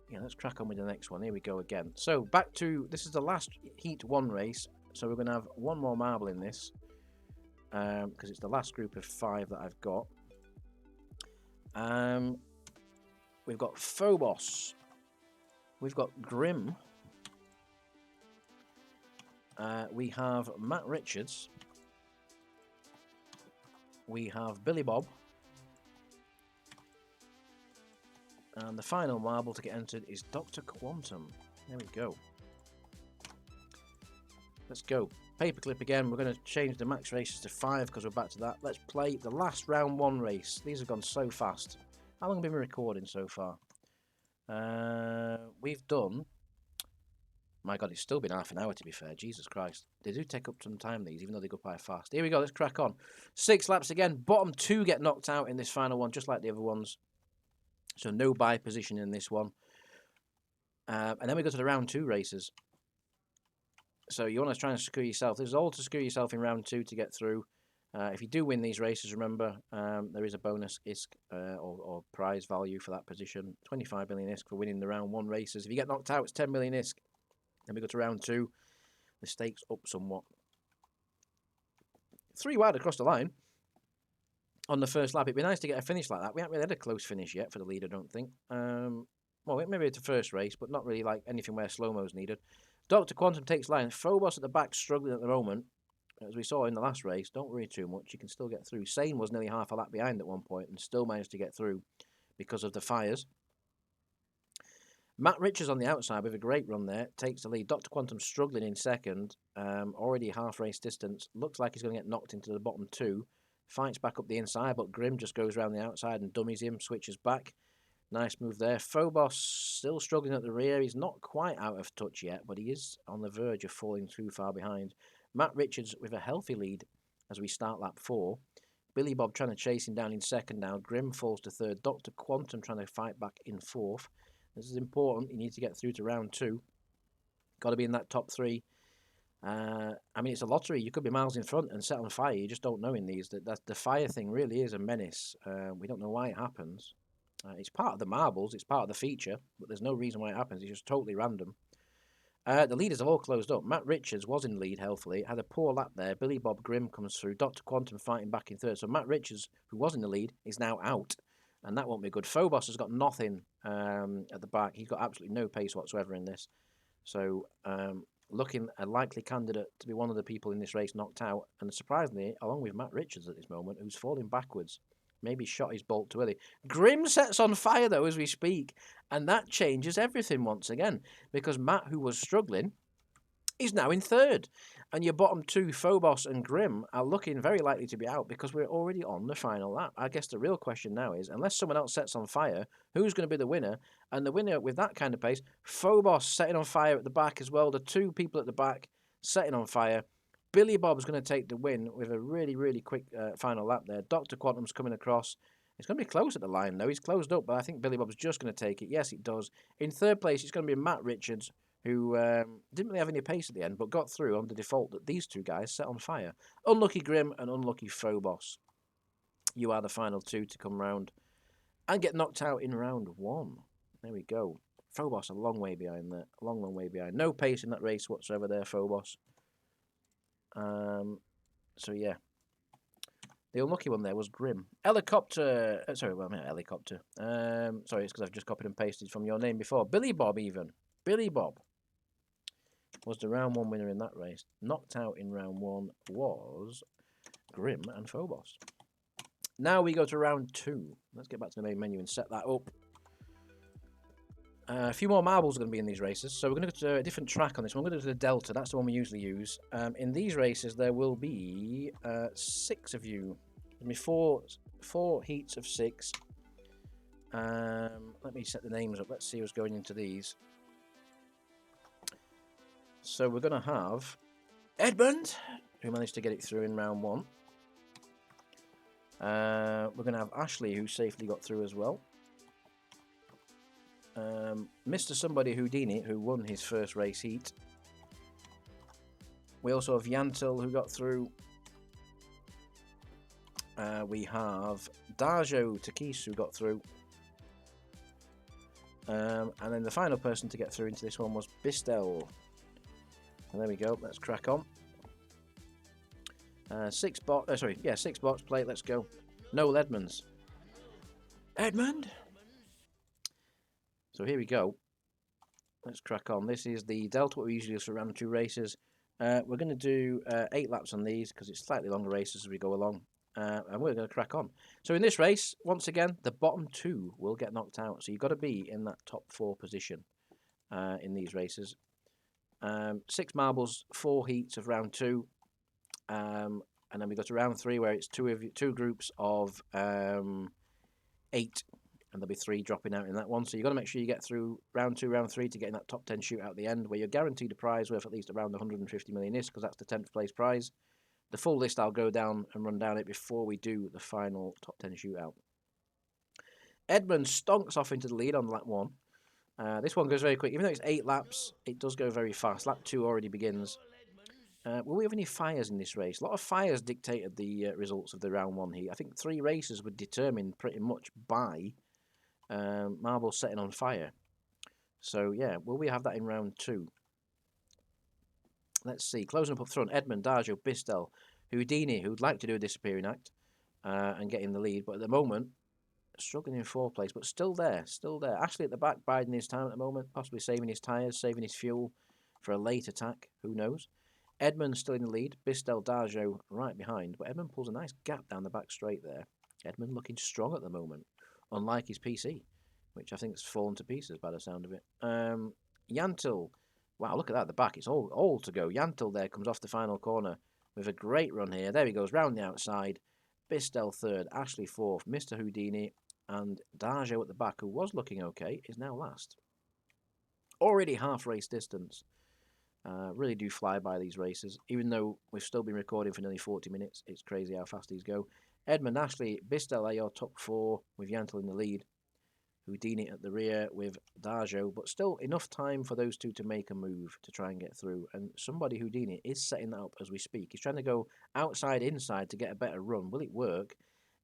Speaker 1: Yeah, let's crack on with the next one. Here we go again. So back to, this is the last Heat 1 race, so we're going to have one more marble in this. Because it's the last group of 5 that I've got. We've got Phobos. We've got Grim. We have Matt Richards. We have Billy Bob. And the final marble to get entered is Dr. Quantum. There we go. Let's go. Paperclip again. We're going to change the max races to 5 because we're back to that. Let's play the last round 1 race. These have gone so fast. How long have we been recording so far? We've done... My God, it's still been half an hour to be fair. Jesus Christ. They do take up some time, these, even though they go by fast. Here we go. Let's crack on. 6 laps again. Bottom 2 get knocked out in this final one, just like the other ones. So no bye position in this one. And then we go to the round 2 races. So you want to try and screw yourself. There's all to screw yourself in round 2 to get through. If you do win these races, remember, there is a bonus ISK or prize value for that position. 25 million ISK for winning the round 1 races. If you get knocked out, it's 10 million ISK. Then we go to round 2. The stakes up somewhat. 3 wide across the line on the first lap. It'd be nice to get a finish like that. We haven't really had a close finish yet for the lead, I don't think. Well, maybe it's the first race, but not really like anything where slow-mo's needed. Dr. Quantum takes line. Phobos at the back struggling at the moment. As we saw in the last race, don't worry too much. You can still get through. Sane was nearly half a lap behind at one point and still managed to get through because of the fires. Matt Richards on the outside with a great run there. Takes the lead. Dr. Quantum struggling in second. Already half race distance. Looks like he's going to get knocked into the bottom 2. Fights back up the inside, but Grim just goes around the outside and dummies him. Switches back. Nice move there. Phobos still struggling at the rear. He's not quite out of touch yet, but he is on the verge of falling too far behind. Matt Richards with a healthy lead as we start lap 4. Billy Bob trying to chase him down in second now. Grim falls to third. Dr. Quantum trying to fight back in 4th. This is important. You need to get through to round 2. Got to be in that top 3. I mean, it's a lottery. You could be miles in front and set on fire. You just don't know in these. The fire thing really is a menace. We don't know why it happens. It's part of the marbles. It's part of the feature, but there's no reason why it happens. It's just totally random. The leaders have all closed up. Matt Richards was in lead healthily. Had a poor lap there. Billy Bob Grim comes through. Dr. Quantum fighting back in third. So Matt Richards, who was in the lead, is now out. And that won't be good. Phobos has got nothing at the back. He's got absolutely no pace whatsoever in this. So looking a likely candidate to be one of the people in this race knocked out. And surprisingly, along with Matt Richards at this moment, who's falling backwards. Maybe shot his bolt too early. Grim sets on fire, though, as we speak. And that changes everything once again. Because Matt, who was struggling, is now in third. And your bottom 2, Phobos and Grim, are looking very likely to be out because we're already on the final lap. I guess the real question now is, unless someone else sets on fire, who's going to be the winner? And the winner with that kind of pace, Phobos setting on fire at the back as well. The 2 people at the back setting on fire. Billy Bob's going to take the win with a really, really quick final lap there. Dr. Quantum's coming across. It's going to be close at the line, though. He's closed up, but I think Billy Bob's just going to take it. Yes, it does. In third place, it's going to be Matt Richards, who didn't really have any pace at the end, but got through on the default that these 2 guys set on fire. Unlucky Grim and unlucky Phobos. You are the final 2 to come round and get knocked out in round 1. There we go. Phobos a long way behind there. A long, long way behind. No pace in that race whatsoever there, Phobos. So yeah, the unlucky one there was Grim. Helicopter. Sorry, well, I mean helicopter. Sorry, it's because I've just copied and pasted from your name before. Billy Bob, even Billy Bob was the round 1 winner in that race. Knocked out in round 1 was Grim and Phobos. Now we go to round 2. Let's get back to the main menu and set that up. A few more marbles are going to be in these races, so we're going to go to a different track on this one. We're going to go to the Delta, that's the one we usually use. In these races, there will be 6 of you. There'll be four heats of 6. Let me set the names up. Let's see who's going into these. So we're going to have Edmund, who managed to get it through in round 1. We're going to have Ashley, who safely got through as well. Mr. Somebody Houdini, who won his first race heat. We also have Yantil, who got through. We have Darjo Takis, who got through. And then the final person to get through into this one was Bistel. And there we go, let's crack on. 6 box plate, let's go. Noel Edmonds. Edmund! So here we go. Let's crack on. This is the Delta, what we usually use for round 2 races. We're going to do 8 laps on these because it's slightly longer races as we go along. And we're going to crack on. So in this race, once again, the bottom 2 will get knocked out. So you've got to be in that top 4 position in these races. 6 marbles, 4 heats of round 2. And then we go to round 3 where it's 2 groups of 8. And there'll be 3 dropping out in that one. So you've got to make sure you get through round 2, round 3 to get in that top 10 shootout at the end, where you're guaranteed a prize worth at least around 150 million is, because that's the 10th place prize. The full list I'll go down and run down it before we do the final top 10 shootout. Edmund stonks off into the lead on lap 1. This one goes very quick. Even though it's 8 laps, it does go very fast. Lap 2 already begins. Will we have any fires in this race? A lot of fires dictated the results of the round 1 heat. I think 3 races were determined pretty much by marbles setting on fire. So yeah, will we have that in round 2? Let's see. Closing up front, Edmund, Darjo, Bistel, Houdini, who'd like to do a disappearing act and get in the lead, but at the moment struggling in 4th place, but still there. Ashley at the back, biding his time at the moment, possibly saving his tyres, saving his fuel for a late attack. Who knows? Edmund still in the lead. Bistel, Darjo right behind, but Edmund pulls a nice gap down the back straight there. Edmund looking strong at the moment, unlike his PC, which I think has fallen to pieces by the sound of it. Yantil, wow, look at that at the back. It's all to go. Yantil there comes off the final corner with a great run here. There he goes, round the outside. Bistel 3rd, Ashley 4th, Mr. Houdini, and Darjo at the back, who was looking okay, is now last. Already half race distance. Really do fly by these races. Even though we've still been recording for nearly 40 minutes, it's crazy how fast these go. Edmund, Ashley, Bistel are your top 4 with Yantil in the lead. Houdini at the rear with Darjo, but still enough time for those 2 to make a move to try and get through. And somebody, Houdini, is setting that up as we speak. He's trying to go outside, inside to get a better run. Will it work?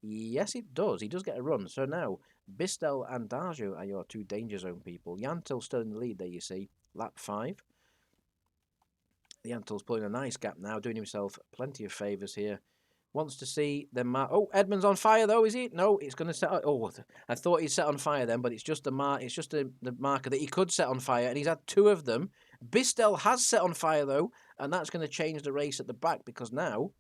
Speaker 1: Yes, it does. He does get a run. So now, Bistel and Darjo are your 2 danger zone people. Yantil still in the lead there, you see. Lap 5. Yantil's pulling a nice gap now, doing himself plenty of favours here. Wants to see them. Oh, Edmund's on fire though, is he? No, it's going to set. Oh, I thought he'd set on fire then, but it's just the It's just the marker that he could set on fire, and he's had 2 of them. Bistel has set on fire though, and that's going to change the race at the back, because now,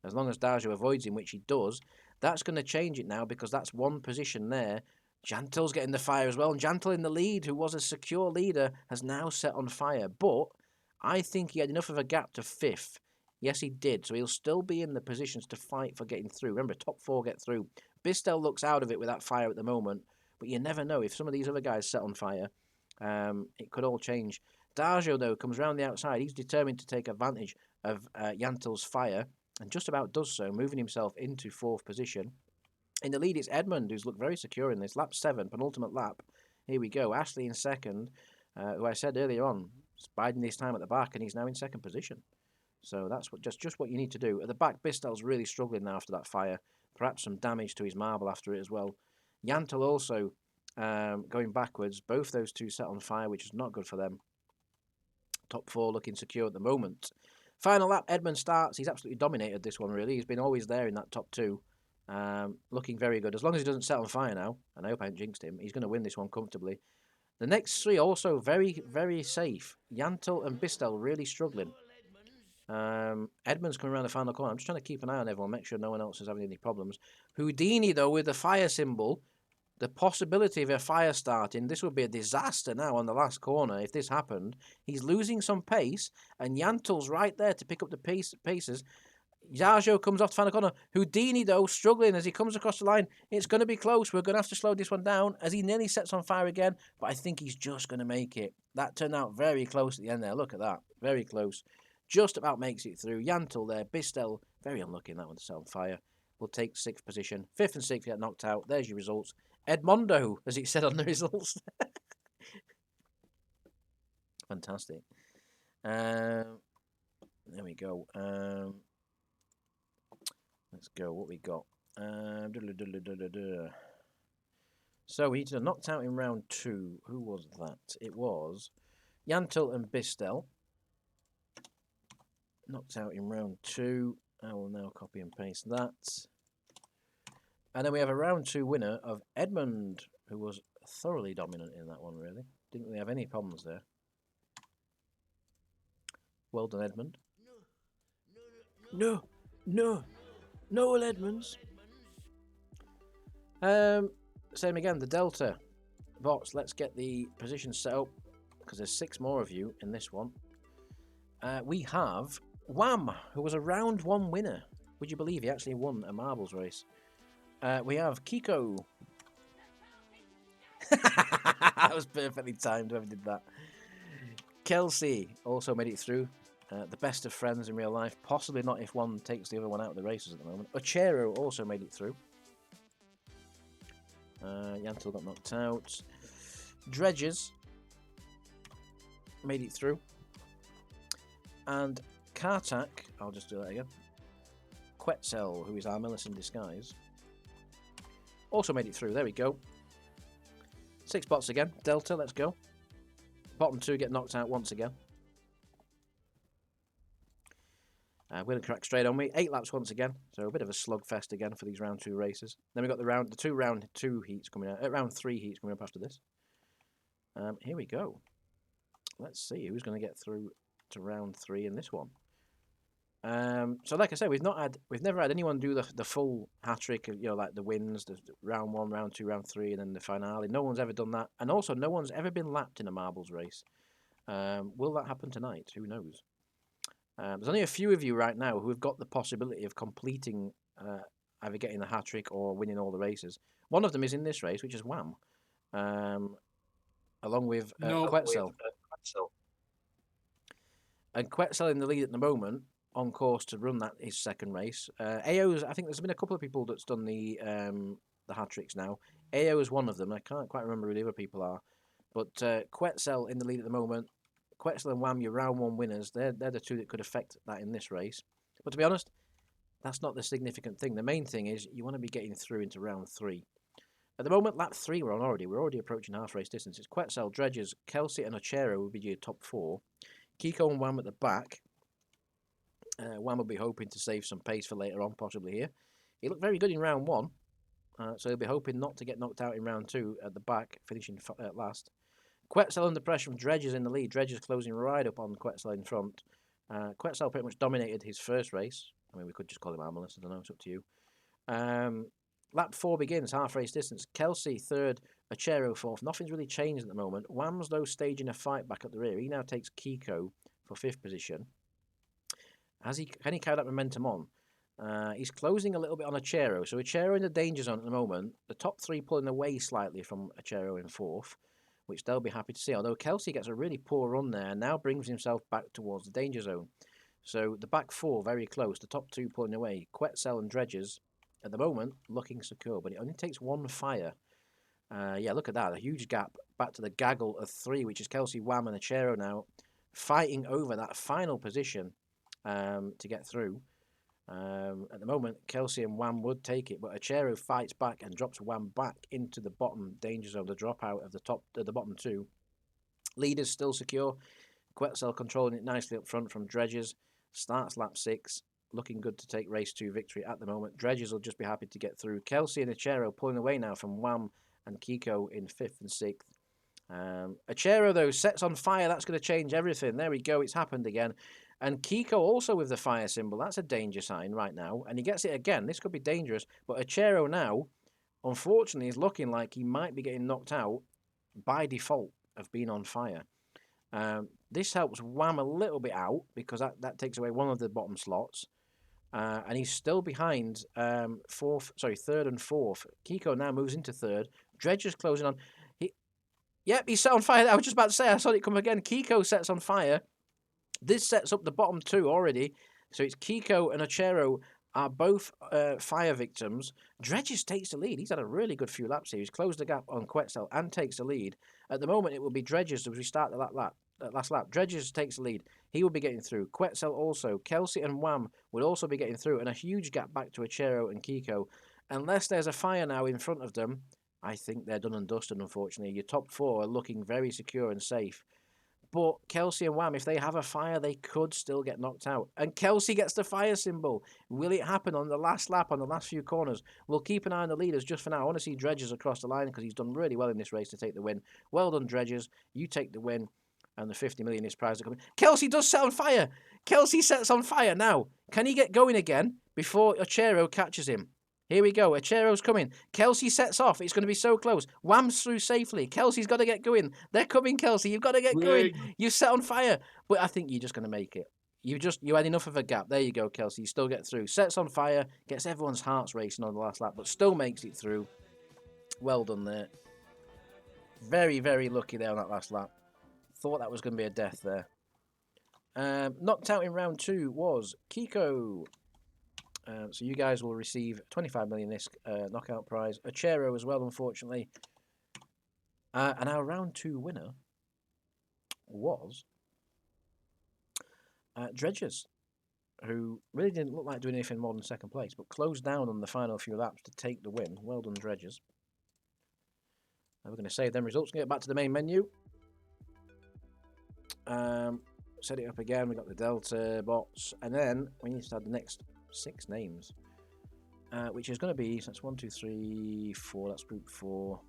Speaker 1: as long as Darjo avoids him, which he does, that's going to change it now, because that's 1 position there. Jantil's getting the fire as well, and Jantil in the lead, who was a secure leader, has now set on fire. But I think he had enough of a gap to 5th. Yes, he did. So he'll still be in the positions to fight for getting through. Remember, top 4 get through. Bistel looks out of it with that fire at the moment, but you never know. If some of these other guys set on fire, it could all change. Darjo, though, comes round the outside. He's determined to take advantage of Yantil's fire, and just about does so, moving himself into 4th position. In the lead, it's Edmund, who's looked very secure in this. Lap 7, penultimate lap. Here we go. Ashley in 2nd, who I said earlier on, is biding his time at the back, and he's now in 2nd position. So that's just what you need to do. At the back, Bistel's really struggling now after that fire. Perhaps some damage to his marble after it as well. Yantil also going backwards. Both those 2 set on fire, which is not good for them. Top 4 looking secure at the moment. Final lap, Edmund starts. He's absolutely dominated this one, really. He's been always there in that top 2. Looking very good. As long as he doesn't set on fire now, and I hope I haven't jinxed him, he's going to win this one comfortably. The next 3 also very, very safe. Yantil and Bistel really struggling. Edmund's coming around the final corner. I'm just trying to keep an eye on everyone, make sure no one else is having any problems. Houdini, though, with the fire symbol, the possibility of a fire starting, this would be a disaster now on the last corner if this happened. He's losing some pace, and Yantel's right there to pick up the paces. Yajo comes off the final corner. Houdini, though, struggling as he comes across the line. It's going to be close. We're going to have to slow this one down as he nearly sets on fire again, but I think he's just going to make it. That turned out very close at the end there. Look at that. Very close. Just about makes it through. Yantel there. Bistel, very unlucky in that one to set on fire. Will take 6th position. 5th and 6th get knocked out. There's your results. Edmondo, as it said on the results. Fantastic. There we go. Let's go. What we got? So we did a knocked out in round 2. Who was that? It was Yantel and Bistel. Knocked out in round 2. I will now copy and paste that. And then we have a round 2 winner of Edmund, who was thoroughly dominant in that one, really. Didn't really have any problems there. Well done, Edmund. No, Noel Edmonds. Same again, the Delta. Bots, let's get the position set up, because there's 6 more of you in this one. We have Wham, who was a round 1 winner. Would you believe he actually won a marbles race? We have Kiko. That was perfectly timed, whoever did that. Kelsey also made it through. The best of friends in real life. Possibly not if one takes the other one out of the races at the moment. Ochero also made it through. Yantel got knocked out. Dredges made it through. And Kartak, I'll just do that again. Quetzal, who is Armillus in disguise, also made it through. There we go. 6 bots again. Delta, let's go. Bottom 2 get knocked out once again. We're going to crack straight on. 8 laps once again, so a bit of a slugfest again for these round 2 races. Then we've got the round 2 heats coming out. Round 3 heats coming up after this. Here we go. Let's see who's going to get through to round 3 in this one. So like I said, we've never had anyone do the full hat trick, you know, like the wins, the round 1, round 2, round 3, and then the finale. No one's ever done that, and also no one's ever been lapped in a marbles race. Will that happen tonight? Who knows? There's only a few of you right now who have got the possibility of completing, either getting the hat trick or winning all the races. One of them is in this race, which is Wham, along with Quetzal. And Quetzal in the lead at the moment, on course to run his second race. Ao's, I think there's been a couple of people that's done the hat tricks now. Ao is one of them. I can't quite remember who the other people are. But Quetzal in the lead at the moment. Quetzal and Wham, your round 1 winners. They're the 2 that could affect that in this race. But to be honest, that's not the significant thing. The main thing is you want to be getting through into round 3. At the moment, lap 3 we're on already. We're already approaching half race distance. It's Quetzal, Dredges, Kelsey and Ochero will be your top 4. Kiko and Wham at the back. Wham will be hoping to save some pace for later on, possibly here. He looked very good in round 1, so he'll be hoping not to get knocked out in round 2 at the back, finishing last. Quetzal under pressure from Dredges in the lead. Dredges closing right up on Quetzal in front. Quetzal pretty much dominated his first race. I mean, we could just call him Armillus. I don't know. It's up to you. Lap 4 begins, half race distance. Kelsey third, Ochero fourth. Nothing's really changed at the moment. Wham's, though, staging a fight back at the rear. He now takes Kiko for 5th position. Can he carry that momentum on? He's closing a little bit on Ochero. So Ochero in the danger zone at the moment. The top 3 pulling away slightly from Ochero in 4th, which they'll be happy to see. Although Kelsey gets a really poor run there and now brings himself back towards the danger zone. So the back 4 very close. The top 2 pulling away. Quetzal and Dredges at the moment looking secure, but it only takes 1 fire. Yeah, look at that. A huge gap back to the gaggle of 3, which is Kelsey, Wham and Ochero now fighting over that final position to get through. At the moment, Kelsey and Wham would take it, but Ochero fights back and drops Wham back into the bottom danger zone, the dropout of the bottom 2. Leaders still secure. Quetzal controlling it nicely up front from Dredges. Starts lap 6, looking good to take race 2 victory at the moment. Dredges will just be happy to get through. Kelsey and Ochero pulling away now from Wham and Kiko in 5th and 6th. Ochero, though, sets on fire. That's going to change everything. There we go. It's happened again. And Kiko also with the fire symbol. That's a danger sign right now. And he gets it again. This could be dangerous. But Achero now, unfortunately, is looking like he might be getting knocked out by default of being on fire. This helps Wham a little bit out because that takes away one of the bottom slots. And he's still behind third and fourth. Kiko now moves into third. Dredger's closing on. Yep, he's set on fire. I was just about to say, I saw it come again. Kiko sets on fire. This sets up the bottom two already. So it's Kiko and Achero are both fire victims. Dredges takes the lead. He's had a really good few laps here. He's closed the gap on Quetzal and takes the lead. At the moment, it will be Dredges as we start the last lap. Dredges takes the lead. He will be getting through. Quetzal also. Kelsey and Wham will also be getting through. And a huge gap back to Achero and Kiko. Unless there's a fire now in front of them, I think they're done and dusted, unfortunately. Your top four are looking very secure and safe. But Kelsey and Wham, if they have a fire, they could still get knocked out. And Kelsey gets the fire symbol. Will it happen on the last lap, on the last few corners? We'll keep an eye on the leaders just for now. I want to see Dredges across the line because he's done really well in this race to take the win. Well done, Dredges. You take the win. And the 50 million is prize. Kelsey does set on fire. Kelsey sets on fire now. Can he get going again before Achero catches him? Here we go. Achero's coming. Kelsey sets off. It's going to be so close. Wham's through safely. Kelsey's got to get going. They're coming, Kelsey. You've got to get going. You set on fire. But I think you're just going to make it. You had enough of a gap. There you go, Kelsey. You still get through. Sets on fire. Gets everyone's hearts racing on the last lap, but still makes it through. Well done there. Very, very lucky there on that last lap. Thought that was going to be a death there. Knocked out in round 2 was Kiko. So you guys will receive 25 million this knockout prize. Achero as well, unfortunately. And our round 2 winner was Dredges, who really didn't look like doing anything more than second place, but closed down on the final few laps to take the win. Well done, Dredges. We're going to save them results. Get back to the main menu. Set it up again. We got the Delta bots, and then we need to add the next 6 names, which is going to be, so that's 1, 2, 3, 4. That's group 4.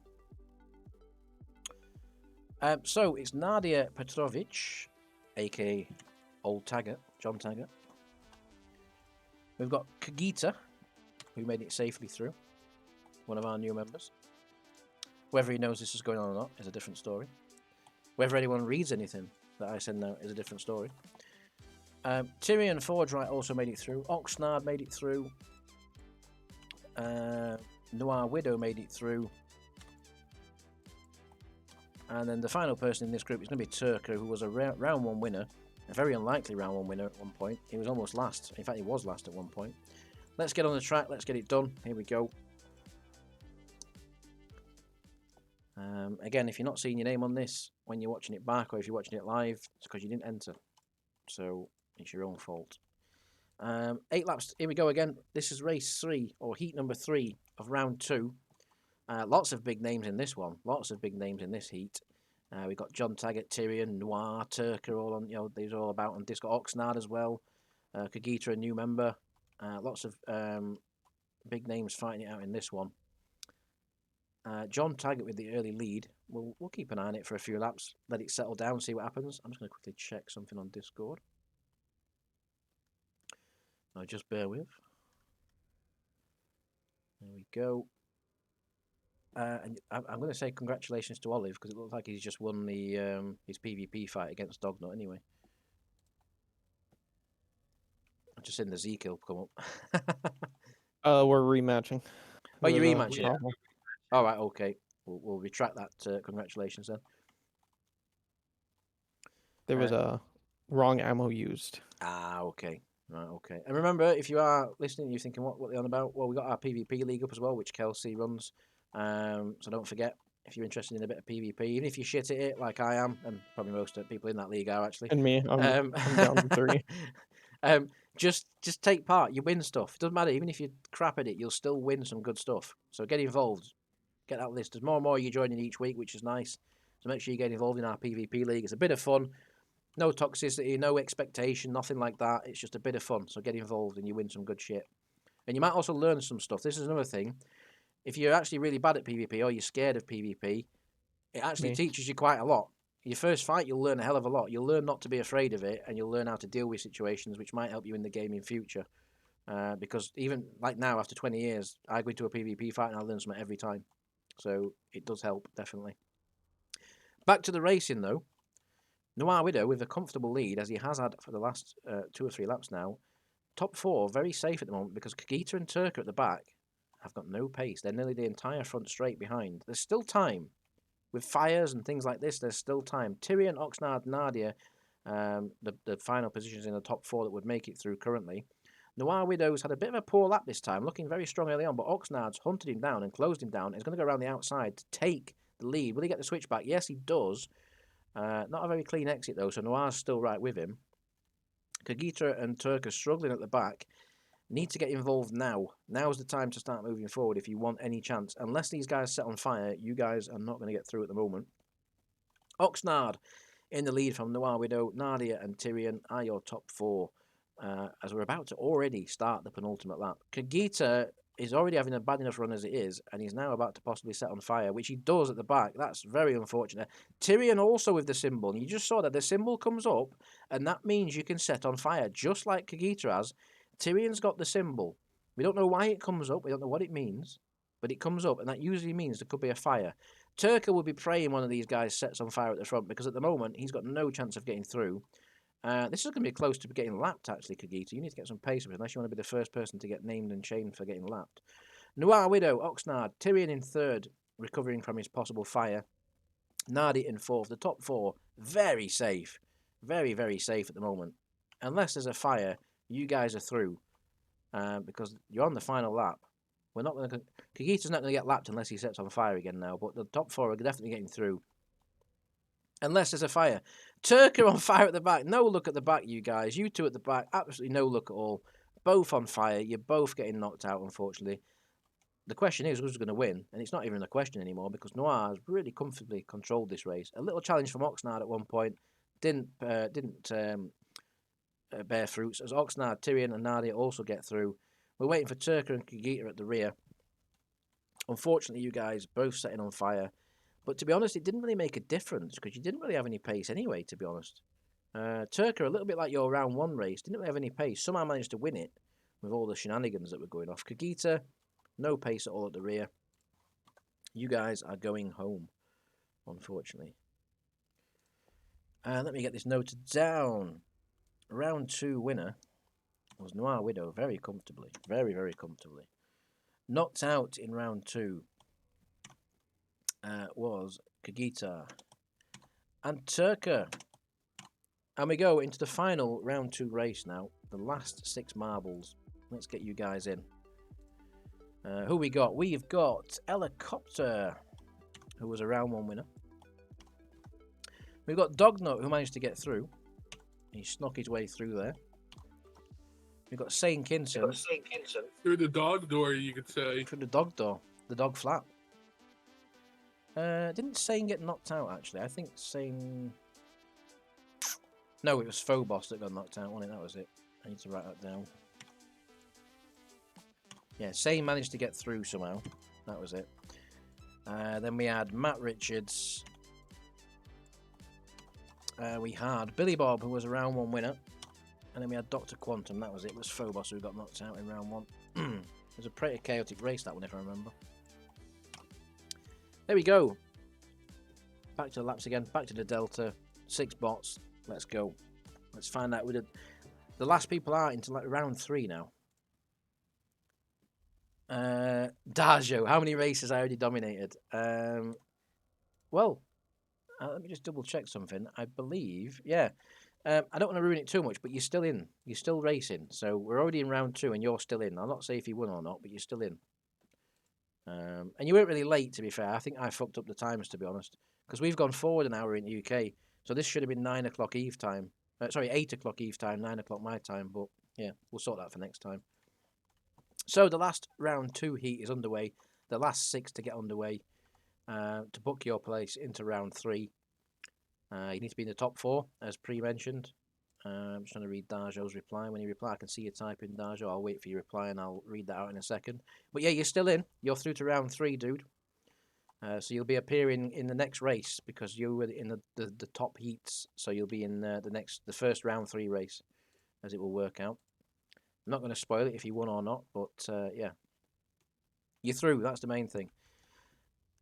Speaker 1: So it's Nadia Petrovic, aka Old Taggart, John Taggart. We've got Kagita, who made it safely through, one of our new members. Whether he knows this is going on or not is a different story. Whether anyone reads anything that I send out is a different story. Tyrion Fordright also made it through. Oxnard made it through. Noir Widow made it through. And then the final person in this group is going to be Turker, who was a round 1 winner. A very unlikely round 1 winner at one point. He was almost last. In fact, he was last at one point. Let's get on the track. Let's get it done. Here we go. Again, if you're not seeing your name on this when you're watching it back, or if you're watching it live, it's because you didn't enter. So it's your own fault. 8 laps. Here we go again. This is race 3, or heat number 3 of round 2. Lots of big names in this one. Lots of big names in this heat. We've got John Taggart, Tyrion, Noir, Turker, all on. These are all about on Disco. Oxnard as well. Kagita, a new member. Lots of big names fighting it out in this one. John Taggart with the early lead. We'll keep an eye on it for a few laps. Let it settle down, see what happens. I'm just going to quickly check something on Discord. Now just bear with. There we go. And I'm going to say congratulations to Olive because it looks like he's just won the his PvP fight against Dognut anyway. I've just seen the Zekiel come up.
Speaker 2: We're rematching.
Speaker 1: Oh, you're rematching?
Speaker 2: Yeah.
Speaker 1: All right, okay. We'll retract that. Congratulations then.
Speaker 2: There was a wrong ammo used.
Speaker 1: Ah, okay. Right, okay. And remember, if you are listening, you're thinking, what they're on about? Well, we got our PvP league up as well, which Kelsey runs. So don't forget, if you're interested in a bit of PvP, even if you're shit at it, like I am, and probably most of the people in that league are actually.
Speaker 2: And me, I'm down to 3.
Speaker 1: Just take part. You win stuff. It doesn't matter. Even if you're crap at it, you'll still win some good stuff. So get involved. Get that list. There's more and more you joining each week, which is nice. So make sure you get involved in our PvP league. It's a bit of fun. No toxicity, no expectation, nothing like that. It's just a bit of fun. So get involved and you win some good shit. And you might also learn some stuff. This is another thing. If you're actually really bad at PvP or you're scared of PvP, it actually teaches you quite a lot. Your first fight, you'll learn a hell of a lot. You'll learn not to be afraid of it, and you'll learn how to deal with situations, which might help you in the game in future. Because even like now, after 20 years, I go into a PvP fight and I learn something every time. So it does help, definitely. Back to the racing, though. Noir Widow with a comfortable lead, as he has had for the last 2 or 3 laps now. Top 4, very safe at the moment, because Kagita and Turka at the back have got no pace. They're nearly the entire front straight behind. There's still time. With fires and things like this, there's still time. Tyrion, Oxnard, Nadia, the final positions in the top 4 that would make it through currently. Noir Widow's had a bit of a poor lap this time, looking very strong early on, but Oxnard's hunted him down and closed him down. He's going to go around the outside to take the lead. Will he get the switch back? Yes, he does. Not a very clean exit, though, so Noir's still right with him. Kagita and Turk are struggling at the back. Need to get involved now. Now's the time to start moving forward if you want any chance. Unless these guys set on fire, you guys are not going to get through at the moment. Oxnard in the lead from Noir Widow. Nadia and Tyrion are your top 4 as we're about to already start the penultimate lap. Kagita is already having a bad enough run as it is, and he's now about to possibly set on fire, which he does at the back. That's very unfortunate. Tyrion also with the symbol, and you just saw that the symbol comes up, and that means you can set on fire, just like Kagita has. Tyrion's got the symbol. We don't know why it comes up, we don't know what it means, but it comes up, and that usually means there could be a fire. Turka will be praying one of these guys sets on fire at the front, because at the moment, he's got no chance of getting through. This is going to be close to getting lapped, actually, Kagita. You need to get some pace, unless you want to be the first person to get named and chained for getting lapped. Noir Widow, Oxnard, Tyrion in 3rd, recovering from his possible fire. Nardi in 4th. The top 4, very safe. Very, very safe at the moment. Unless there's a fire, you guys are through. Because you're on the final lap. We're not going to... Kagita's not going to get lapped unless he sets on fire again now, but the top 4 are definitely getting through. Unless there's a fire. Turka on fire at the back. No look at the back, you guys. You two at the back. Absolutely no look at all. Both on fire. You're both getting knocked out, unfortunately. The question is, who's going to win? And it's not even a question anymore, because Noir has really comfortably controlled this race. A little challenge from Oxnard at one point. Didn't bear fruits, as Oxnard, Tyrion and Nadia also get through. We're waiting for Turka and Kagita at the rear. Unfortunately, you guys both setting on fire. But to be honest, it didn't really make a difference, because you didn't really have any pace anyway, to be honest. Turka, a little bit like your round 1 race, didn't really have any pace. Somehow managed to win it with all the shenanigans that were going off. Kagita, no pace at all at the rear. You guys are going home, unfortunately. Let me get this noted down. Round 2 winner was Noir Widow, very comfortably. Very, very comfortably. Knocked out in round 2. Was Kagita and Turka. And we go into the final round 2 race now. The last 6 marbles. Let's get you guys in. Who we got? We've got Helicopter, who was a round 1 winner. We've got Dognut, who managed to get through. He snuck his way through there. We've got Sane Kinson.
Speaker 3: Through the dog door, you could say.
Speaker 1: Through the dog door. The dog flap. Didn't Sane get knocked out, actually? I think Sane... No, it was Phobos that got knocked out, wasn't it? That was it. I need to write that down. Yeah, Sane managed to get through somehow. That was it. Then we had Matt Richards. We had Billy Bob, who was a round 1 winner. And then we had Dr. Quantum. That was it. It was Phobos who got knocked out in round 1. It was a pretty chaotic race, that one, if I remember. There we go. Back to the laps again. Back to the Delta. 6 bots. Let's go. Let's find out. The last people are into like round 3 now. Dajo. How many races I already dominated? Well, let me just double check something. I believe, yeah. I don't want to ruin it too much, but you're still in. You're still racing. So we're already in round 2 and you're still in. I'll not say if you won or not, but you're still in. And you weren't really late, to be fair. I think I fucked up the times, to be honest. Because we've gone forward an hour in the UK. So this should have been 9 o'clock Eve time. Sorry, 8 o'clock Eve time, 9 o'clock my time. But yeah, we'll sort that for next time. So the last round 2 heat is underway. The last 6 to get underway. To book your place into round 3. You need to be in the top 4, as pre-mentioned. I'm just trying to read Dajo's reply. When you reply, I can see you type in Dajo. I'll wait for your reply and I'll read that out in a second. But yeah, you're still in. You're through to round 3, dude. So you'll be appearing in the next race because you were in the top heats. So you'll be in the first round 3 race, as it will work out. I'm not going to spoil it if you won or not, but yeah, you're through. That's the main thing.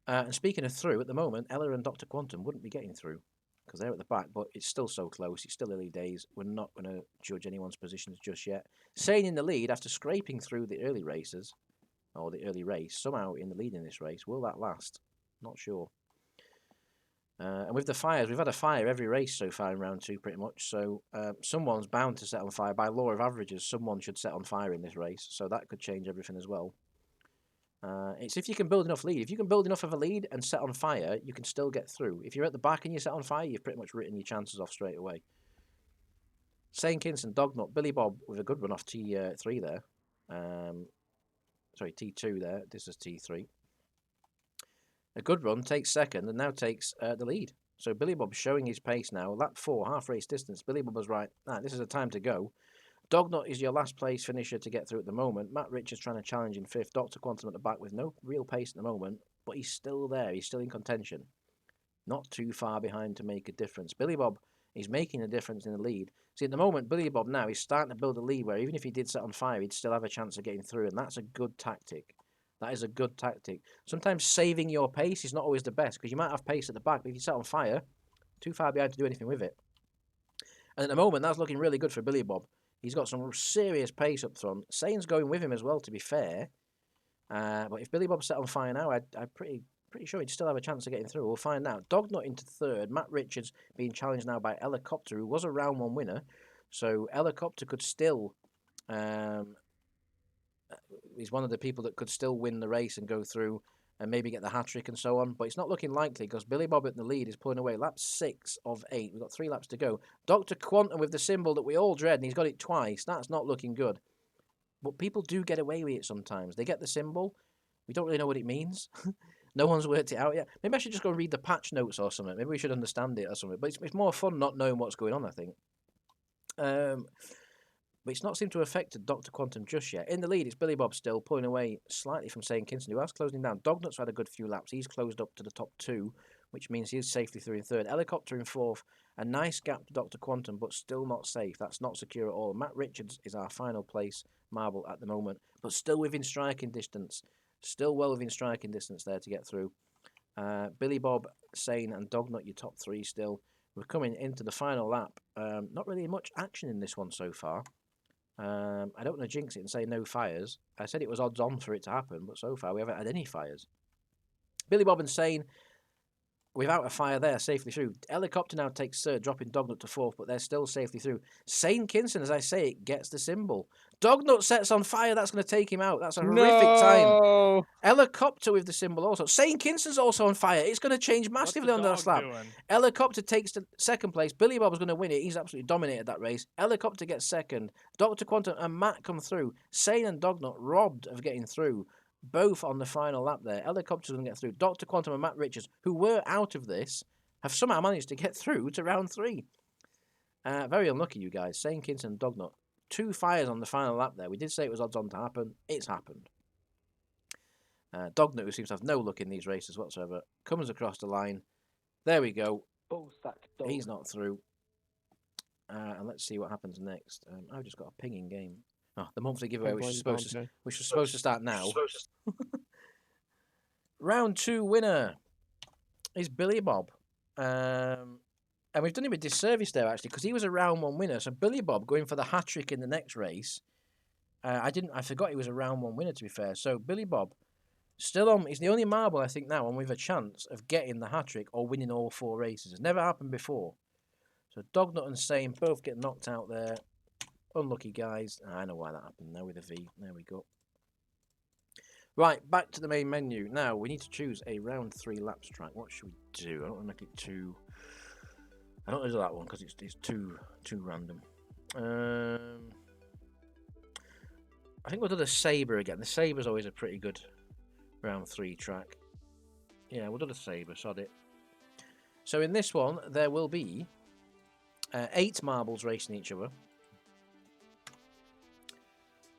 Speaker 1: And speaking of through, at the moment, Ella and Dr. Quantum wouldn't be getting through because they're at the back, but it's still so close. It's still early days. We're not going to judge anyone's positions just yet. Sane in the lead after scraping through the early races, or the early race, somehow in the lead in this race. Will that last? Not sure. And with the fires, we've had a fire every race so far in round 2 pretty much, so someone's bound to set on fire. By law of averages, someone should set on fire in this race, so that could change everything as well. It's if you can build enough lead. If you can build enough of a lead and set on fire, you can still get through. If you're at the back and you set on fire, you've pretty much written your chances off straight away. Saint Kinston, Dognut, Billy Bob with a good run off T3 there. Sorry, T2 there. This is T3. A good run, takes second, and now takes the lead. So Billy Bob's showing his pace now. Lap 4, half race distance. Billy Bob was right. This is a time to go. Dognut is your last place finisher to get through at the moment. Matt Richards trying to challenge in 5th. Dr. Quantum at the back with no real pace at the moment, but he's still there. He's still in contention. Not too far behind to make a difference. Billy Bob is making a difference in the lead. See, at the moment, Billy Bob now is starting to build a lead where even if he did set on fire, he'd still have a chance of getting through, and that's a good tactic. That is a good tactic. Sometimes saving your pace is not always the best because you might have pace at the back, but if you set on fire, too far behind to do anything with it. And at the moment, that's looking really good for Billy Bob. He's got some serious pace up front. Sane's going with him as well, to be fair. But if Billy Bob's set on fire now, I'm pretty sure he'd still have a chance of getting through. We'll find out. Dognut into 3rd. Matt Richards being challenged now by Helicopter, who was a round 1 winner. So Helicopter could still... he's one of the people that could still win the race and go through and maybe get the hat-trick and so on. But it's not looking likely because Billy Bob in the lead is pulling away. Lap 6 of 8. We've got 3 laps to go. Dr. Quantum with the symbol that we all dread, and he's got it twice. That's not looking good. But people do get away with it sometimes. They get the symbol. We don't really know what it means. No one's worked it out yet. Maybe I should just go read the patch notes or something. Maybe we should understand it or something. But it's more fun not knowing what's going on, I think. But it's not seemed to have affected Dr. Quantum just yet. In the lead, it's Billy Bob still, pulling away slightly from Saint Kinston, who has closed him down. Dognut's had a good few laps. He's closed up to the top 2, which means he is safely through in 3rd. Helicopter in 4th. A nice gap to Dr. Quantum, but still not safe. That's not secure at all. Matt Richards is our final place marble at the moment, but still within striking distance. Still well within striking distance there to get through. Billy Bob, Sane, and Dognut, your top 3 still. We're coming into the final lap. Not really much action in this one so far. I don't want to jinx it and say no fires. I said it was odds on for it to happen, but so far we haven't had any fires. Billy Bob and Sane, without a fire there, safely through. Helicopter now takes 3rd, dropping Dognut to 4th, but they're still safely through. Saint Kinston, as I say, it gets the symbol. Dognut sets on fire. That's going to take him out. That's a horrific time. Helicopter with the symbol also. Saint Kinston's also on fire. It's going to change massively on the last lap. Helicopter takes the 2nd place. Billy Bob's going to win it. He's absolutely dominated that race. Helicopter gets 2nd. Dr. Quantum and Matt come through. Sane and Dognut robbed of getting through. Both on the final lap there. Helicopter's going to get through. Dr. Quantum and Matt Richards, who were out of this, have somehow managed to get through to round 3. Very unlucky, you guys. Saint Kinston and Dognut. 2 fires on the final lap there. We did say it was odds on to happen. It's happened. Dognut, who seems to have no luck in these races whatsoever, comes across the line. There we go. He's not through. And let's see what happens next. I've just got a pinging game. Oh, the monthly giveaway, which is supposed to start now. Round 2 winner is Billy Bob. And we've done him a disservice there, actually, because he was a round 1 winner. So Billy Bob going for the hat-trick in the next race. I forgot he was a round 1 winner, to be fair. So Billy Bob, still on, he's the only marble, I think, now on with a chance of getting the hat-trick or winning all 4 races. It's never happened before. So Dognut and Sane both get knocked out there. Unlucky guys. I know why that happened now with a V. There we go. Right, back to the main menu. Now, we need to choose a round 3 laps track. What should we do? I don't want to make it too... I don't want to do that one because it's too random. I think we'll do the Sabre again. The Sabre's always a pretty good round 3 track. Yeah, we'll do the Sabre, sod it. So in this one, there will be 8 marbles racing each other.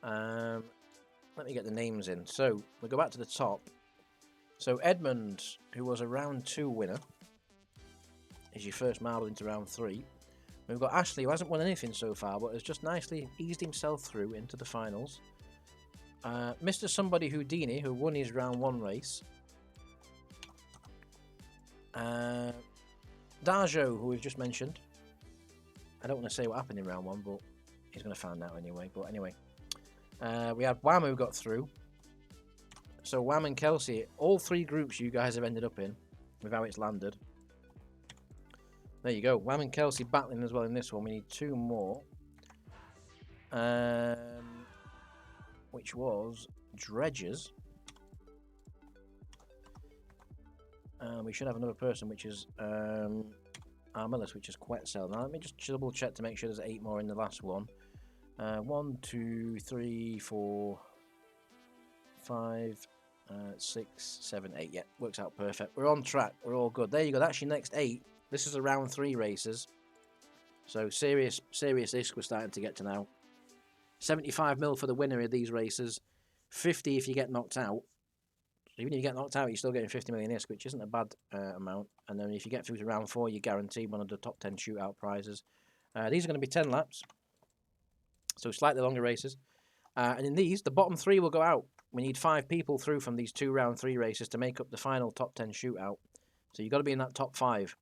Speaker 1: Let me get the names in. So, we'll go back to the top. So Edmund, who was a round 2 winner, is your first marble into round 3. We've got Ashley, who hasn't won anything so far, but has just nicely eased himself through into the finals. Mr. Somebody Houdini, who won his round 1 race. Darjo, who we've just mentioned. I don't want to say what happened in round 1, but he's going to find out anyway. But anyway, we had Wham, who got through. So Wham and Kelsey, all 3 groups you guys have ended up in, with how it's landed. There you go. Wham and Kelsey battling as well in this one. We need 2 more. Which was Dredges. We should have another person, which is Armillus, which is Quetzal. Now let me just double check to make sure there's 8 more in the last one. 1, 2, 3, 4, 5, 6, 7, 8. Yeah, works out perfect. We're on track. We're all good. There you go. That's your next 8. This is a round 3 races. So serious risk we're starting to get to now. 75 mil for the winner of these races. 50 if you get knocked out. Even if you get knocked out, you're still getting 50 million ISK, which isn't a bad amount. And then if you get through to round 4, you're guaranteed one of the top 10 shootout prizes. These are going to be 10 laps. So slightly longer races. And in these, the bottom 3 will go out. We need 5 people through from these 2 round 3 races to make up the final top 10 shootout. So you've got to be in that top 5.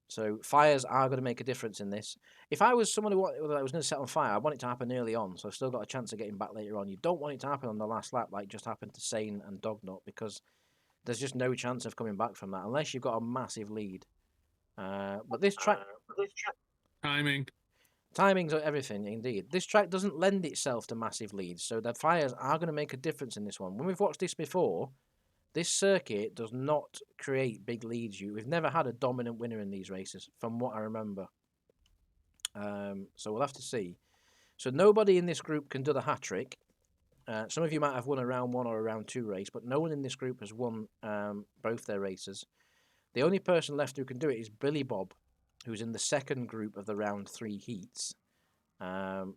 Speaker 1: So fires are going to make a difference in this. If I was someone who was going to set on fire, I want it to happen early on, so I've still got a chance of getting back later on. You don't want it to happen on the last lap like just happened to Sane and Dognut, because there's just no chance of coming back from that unless you've got a massive lead. But this track... Timing's everything, indeed. This track doesn't lend itself to massive leads, so the fires are going to make a difference in this one. When we've watched this before, this circuit does not create big leads. We've never had a dominant winner in these races, from what I remember. So we'll have to see. So nobody in this group can do the hat-trick. Some of you might have won a round 1 or a round 2 race, but no one in this group has won both their races. The only person left who can do it is Billy Bob, who's in the second group of the round 3 heats. I'm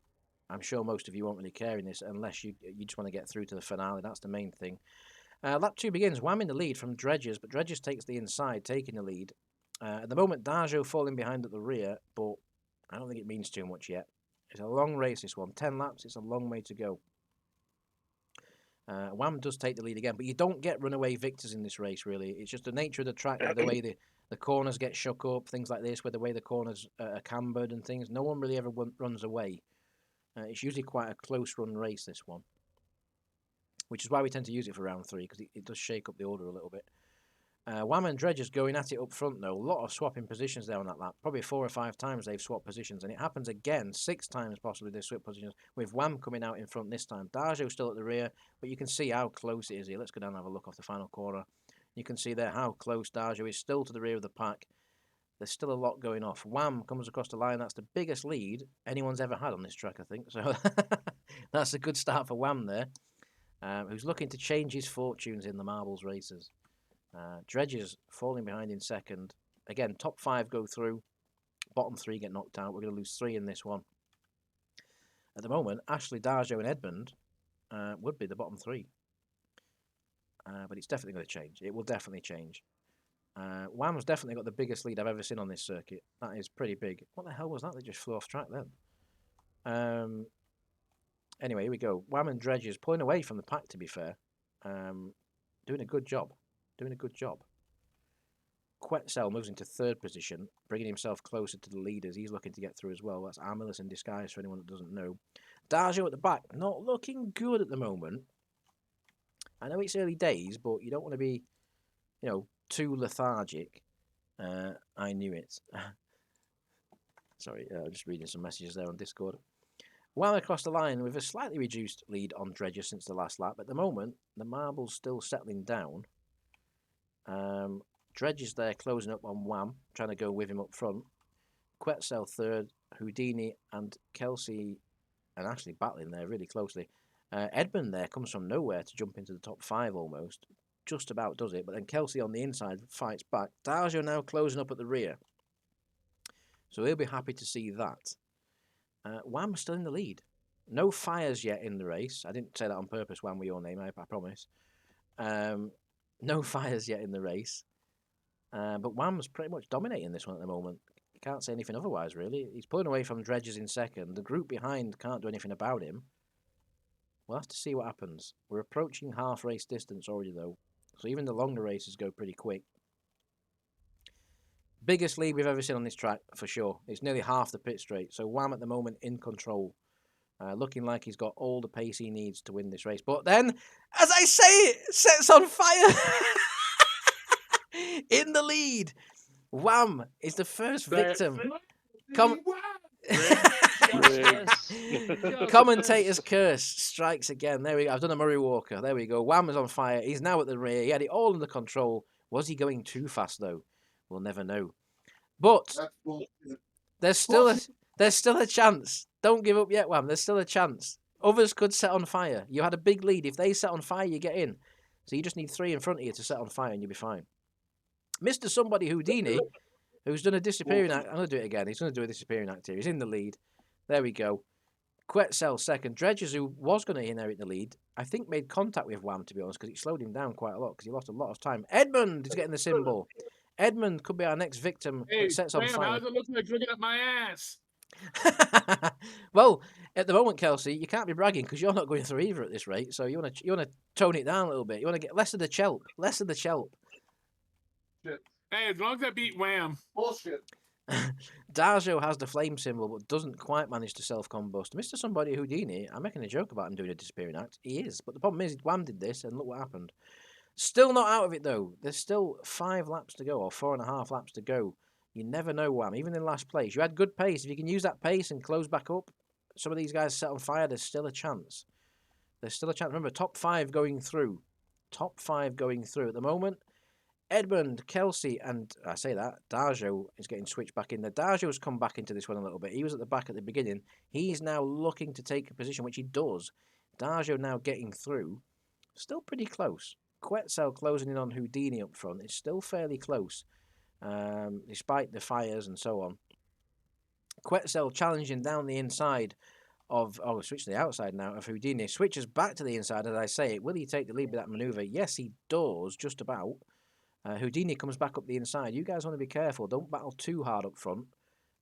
Speaker 1: sure most of you won't really care in this unless you just want to get through to the finale. That's the main thing. Lap 2 begins. Wham in the lead from Dredges, but Dredges takes the inside, taking the lead. At the moment, Darjo falling behind at the rear, but I don't think it means too much yet. It's a long race, this one. 10 laps, it's a long way to go. Wham does take the lead again, but you don't get runaway victors in this race, really. It's just the nature of the track, the way the corners get shook up, things like this, where the way the corners are cambered and things. No one really ever runs away. It's usually quite a close-run race, this one. Which is why we tend to use it for round 3, because it does shake up the order a little bit. Wham and Dredges going at it up front, though. A lot of swapping positions there on that lap. Probably 4 or 5 times they've swapped positions, and it happens again, 6 times possibly they've swapped positions, with Wham coming out in front this time. Darjo's still at the rear, but you can see how close it is here. Let's go down and have a look off the final corner. You can see there how close Darjo is, still to the rear of the pack. There's still a lot going off. Wham comes across the line. That's the biggest lead anyone's ever had on this track, I think. So that's a good start for Wham there. Who's looking to change his fortunes in the marbles races. Dredges falling behind in second. Again, top 5 go through. Bottom 3 get knocked out. We're going to lose 3 in this one. At the moment, Ashley, Darjo and Edmund would be the bottom 3. But it's definitely going to change. It will definitely change. Wham's definitely got the biggest lead I've ever seen on this circuit. That is pretty big. What the hell was that? They just flew off track then. Anyway, here we go. Wham and Dredges pulling away from the pack, to be fair. Doing a good job. Quetzal moves into 3rd position, bringing himself closer to the leaders. He's looking to get through as well. That's Armillus in disguise for anyone that doesn't know. Darjo at the back, not looking good at the moment. I know it's early days, but you don't want to be, too lethargic. I knew it. Sorry, I'm just reading some messages there on Discord. Well across the line with a slightly reduced lead on Dredger since the last lap. At the moment, the marble's still settling down. Dredger's there closing up on Wham, trying to go with him up front. Quetzal 3rd, Houdini and Kelsey and Ashley battling there really closely. Edmund there comes from nowhere to jump into the top 5 almost. Just about does it, but then Kelsey on the inside fights back. Darjo now closing up at the rear. So he'll be happy to see that. Wham still in the lead. No fires yet in the race. I didn't say that on purpose, Wham, with your name, I promise. No fires yet in the race. But Wham's pretty much dominating this one at the moment. You can't say anything otherwise, really. He's pulling away from Dredges in second. The group behind can't do anything about him. We'll have to see what happens. We're approaching half race distance already, though. So even the longer races go pretty quick. Biggest lead we've ever seen on this track, for sure. It's nearly half the pit straight. So Wham at the moment in control. Looking like he's got all the pace he needs to win this race. But then, as I say it, sets on fire in the lead. Wham is the first victim. Commentator's curse strikes again. There we go. I've done a Murray Walker. There we go. Wham is on fire. He's now at the rear. He had it all under control. Was he going too fast though? We'll never know. But there's still a chance. Don't give up yet, Wham. There's still a chance. Others could set on fire. You had a big lead. If they set on fire, you get in. So you just need 3 in front of you to set on fire and you'll be fine. Mr. Somebody Houdini, who's done a disappearing act. I'm going to do it again. He's going to do a disappearing act here. He's in the lead. There we go. Quetzal second. Dredges, who was going to inherit the lead, I think made contact with Wham, to be honest, because it slowed him down quite a lot because he lost a lot of time. Edmund is getting the symbol. Edmund could be our next victim that sets on fire.
Speaker 3: How's it looking like drinking up my ass?
Speaker 1: Well, at the moment, Kelsey, you can't be bragging because you're not going through either at this rate. So you want to tone it down a little bit. You want to get less of the chelp. Less of the chelp.
Speaker 3: Shit. Hey, as long as I beat Wham. Bullshit.
Speaker 1: Darjo has the flame symbol but doesn't quite manage to self-combust. Mr. Somebody Houdini, I'm making a joke about him doing a disappearing act. He is. But the problem is, Wham did this and look what happened. Still not out of it, though. There's still 5 laps to go or 4.5 laps to go. You never know, Wham. Even in last place, you had good pace. If you can use that pace and close back up, some of these guys set on fire, there's still a chance. There's still a chance. Remember, top 5 going through. Top 5 going through. At the moment, Edmund, Kelsey, and I say that, Darjo is getting switched back in there. Darjo's come back into this one a little bit. He was at the back at the beginning. He's now looking to take a position, which he does. Darjo now getting through. Still pretty close. Quetzal closing in on Houdini up front. It's still fairly close, despite the fires and so on. Quetzal challenging down the inside of... Oh, switch to the outside now of Houdini. Switches back to the inside, as I say it. Will he take the lead with that manoeuvre? Yes, he does, just about. Houdini comes back up the inside. You guys want to be careful. Don't battle too hard up front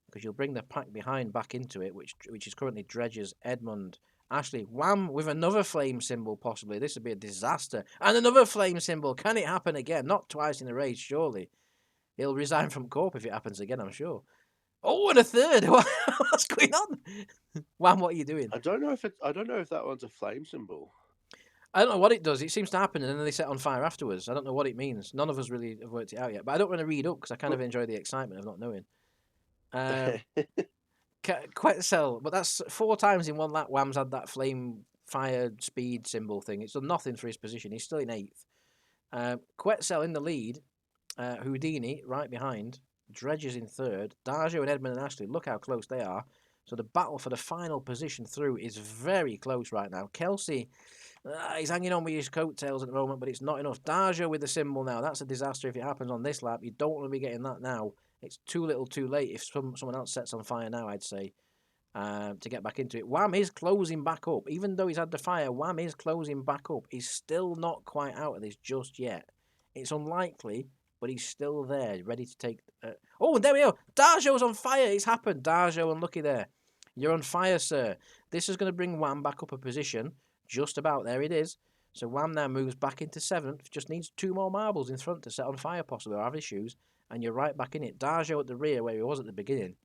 Speaker 1: because you'll bring the pack behind back into it, which is currently Dredges, Edmund, Ashley. Wham with another flame symbol, possibly. This would be a disaster. And another flame symbol. Can it happen again? Not twice in the race, surely. He'll resign from Corp if it happens again, I'm sure. Oh, and a third. What's going on? Wham, what are you doing?
Speaker 4: I don't know if that one's a flame symbol.
Speaker 1: I don't know what it does. It seems to happen, and then they set on fire afterwards. I don't know what it means. None of us really have worked it out yet. But I don't want to read up because I kind of enjoy the excitement of not knowing. Quetzal, but that's 4 times in one lap. Wham's had that flame fire speed symbol thing. It's done nothing for his position. He's still in 8th. Quetzal in the lead. Houdini right behind. Dredges in 3rd. Darjo and Edmund and Ashley. Look how close they are. So the battle for the final position through is very close right now. Kelsey, he's hanging on with his coattails at the moment, but it's not enough. Darjo with the symbol now. That's a disaster if it happens on this lap. You don't want to be getting that now. It's too little too late if someone else sets on fire now, I'd say, to get back into it. Wham is closing back up. Even though he's had the fire, Wham is closing back up. He's still not quite out of this just yet. It's unlikely, but he's still there, ready to take... Oh, there we go. Darjo's on fire. It's happened. Darjo, unlucky there. You're on fire, sir. This is going to bring Wham back up a position. Just about. There it is. So Wham now moves back into 7th. Just needs 2 more marbles in front to set on fire, possibly, or have issues. And you're right back in it. Darjo at the rear, where he was at the beginning.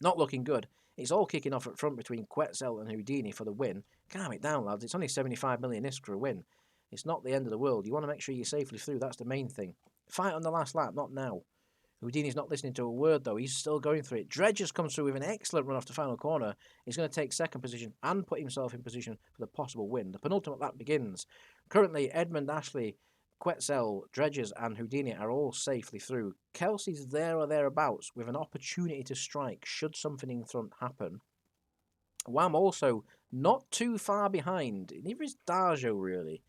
Speaker 1: Not looking good. It's all kicking off at front between Quetzal and Houdini for the win. Calm it down, lads. It's only 75 million ISK for a win. It's not the end of the world. You want to make sure you're safely through. That's the main thing. Fight on the last lap, not now. Houdini's not listening to a word, though. He's still going through it. Dredges comes through with an excellent run off the final corner. He's going to take 2nd position and put himself in position for the possible win. The penultimate lap begins. Currently, Edmund, Ashley, Quetzal, Dredges and Houdini are all safely through. Kelsey's there or thereabouts with an opportunity to strike should something in front happen. Wham also not too far behind. Neither is Darjo, really.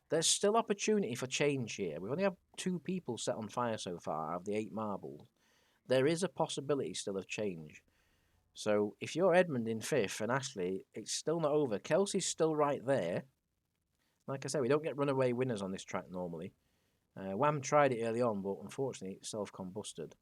Speaker 1: There's still opportunity for change here. We've only had 2 people set on fire so far out of the 8 marbles. There is a possibility still of change. So if you're Edmund in 5th and Ashley, it's still not over. Kelsey's still right there. Like I said, we don't get runaway winners on this track normally. Wham tried it early on, but unfortunately it self-combusted.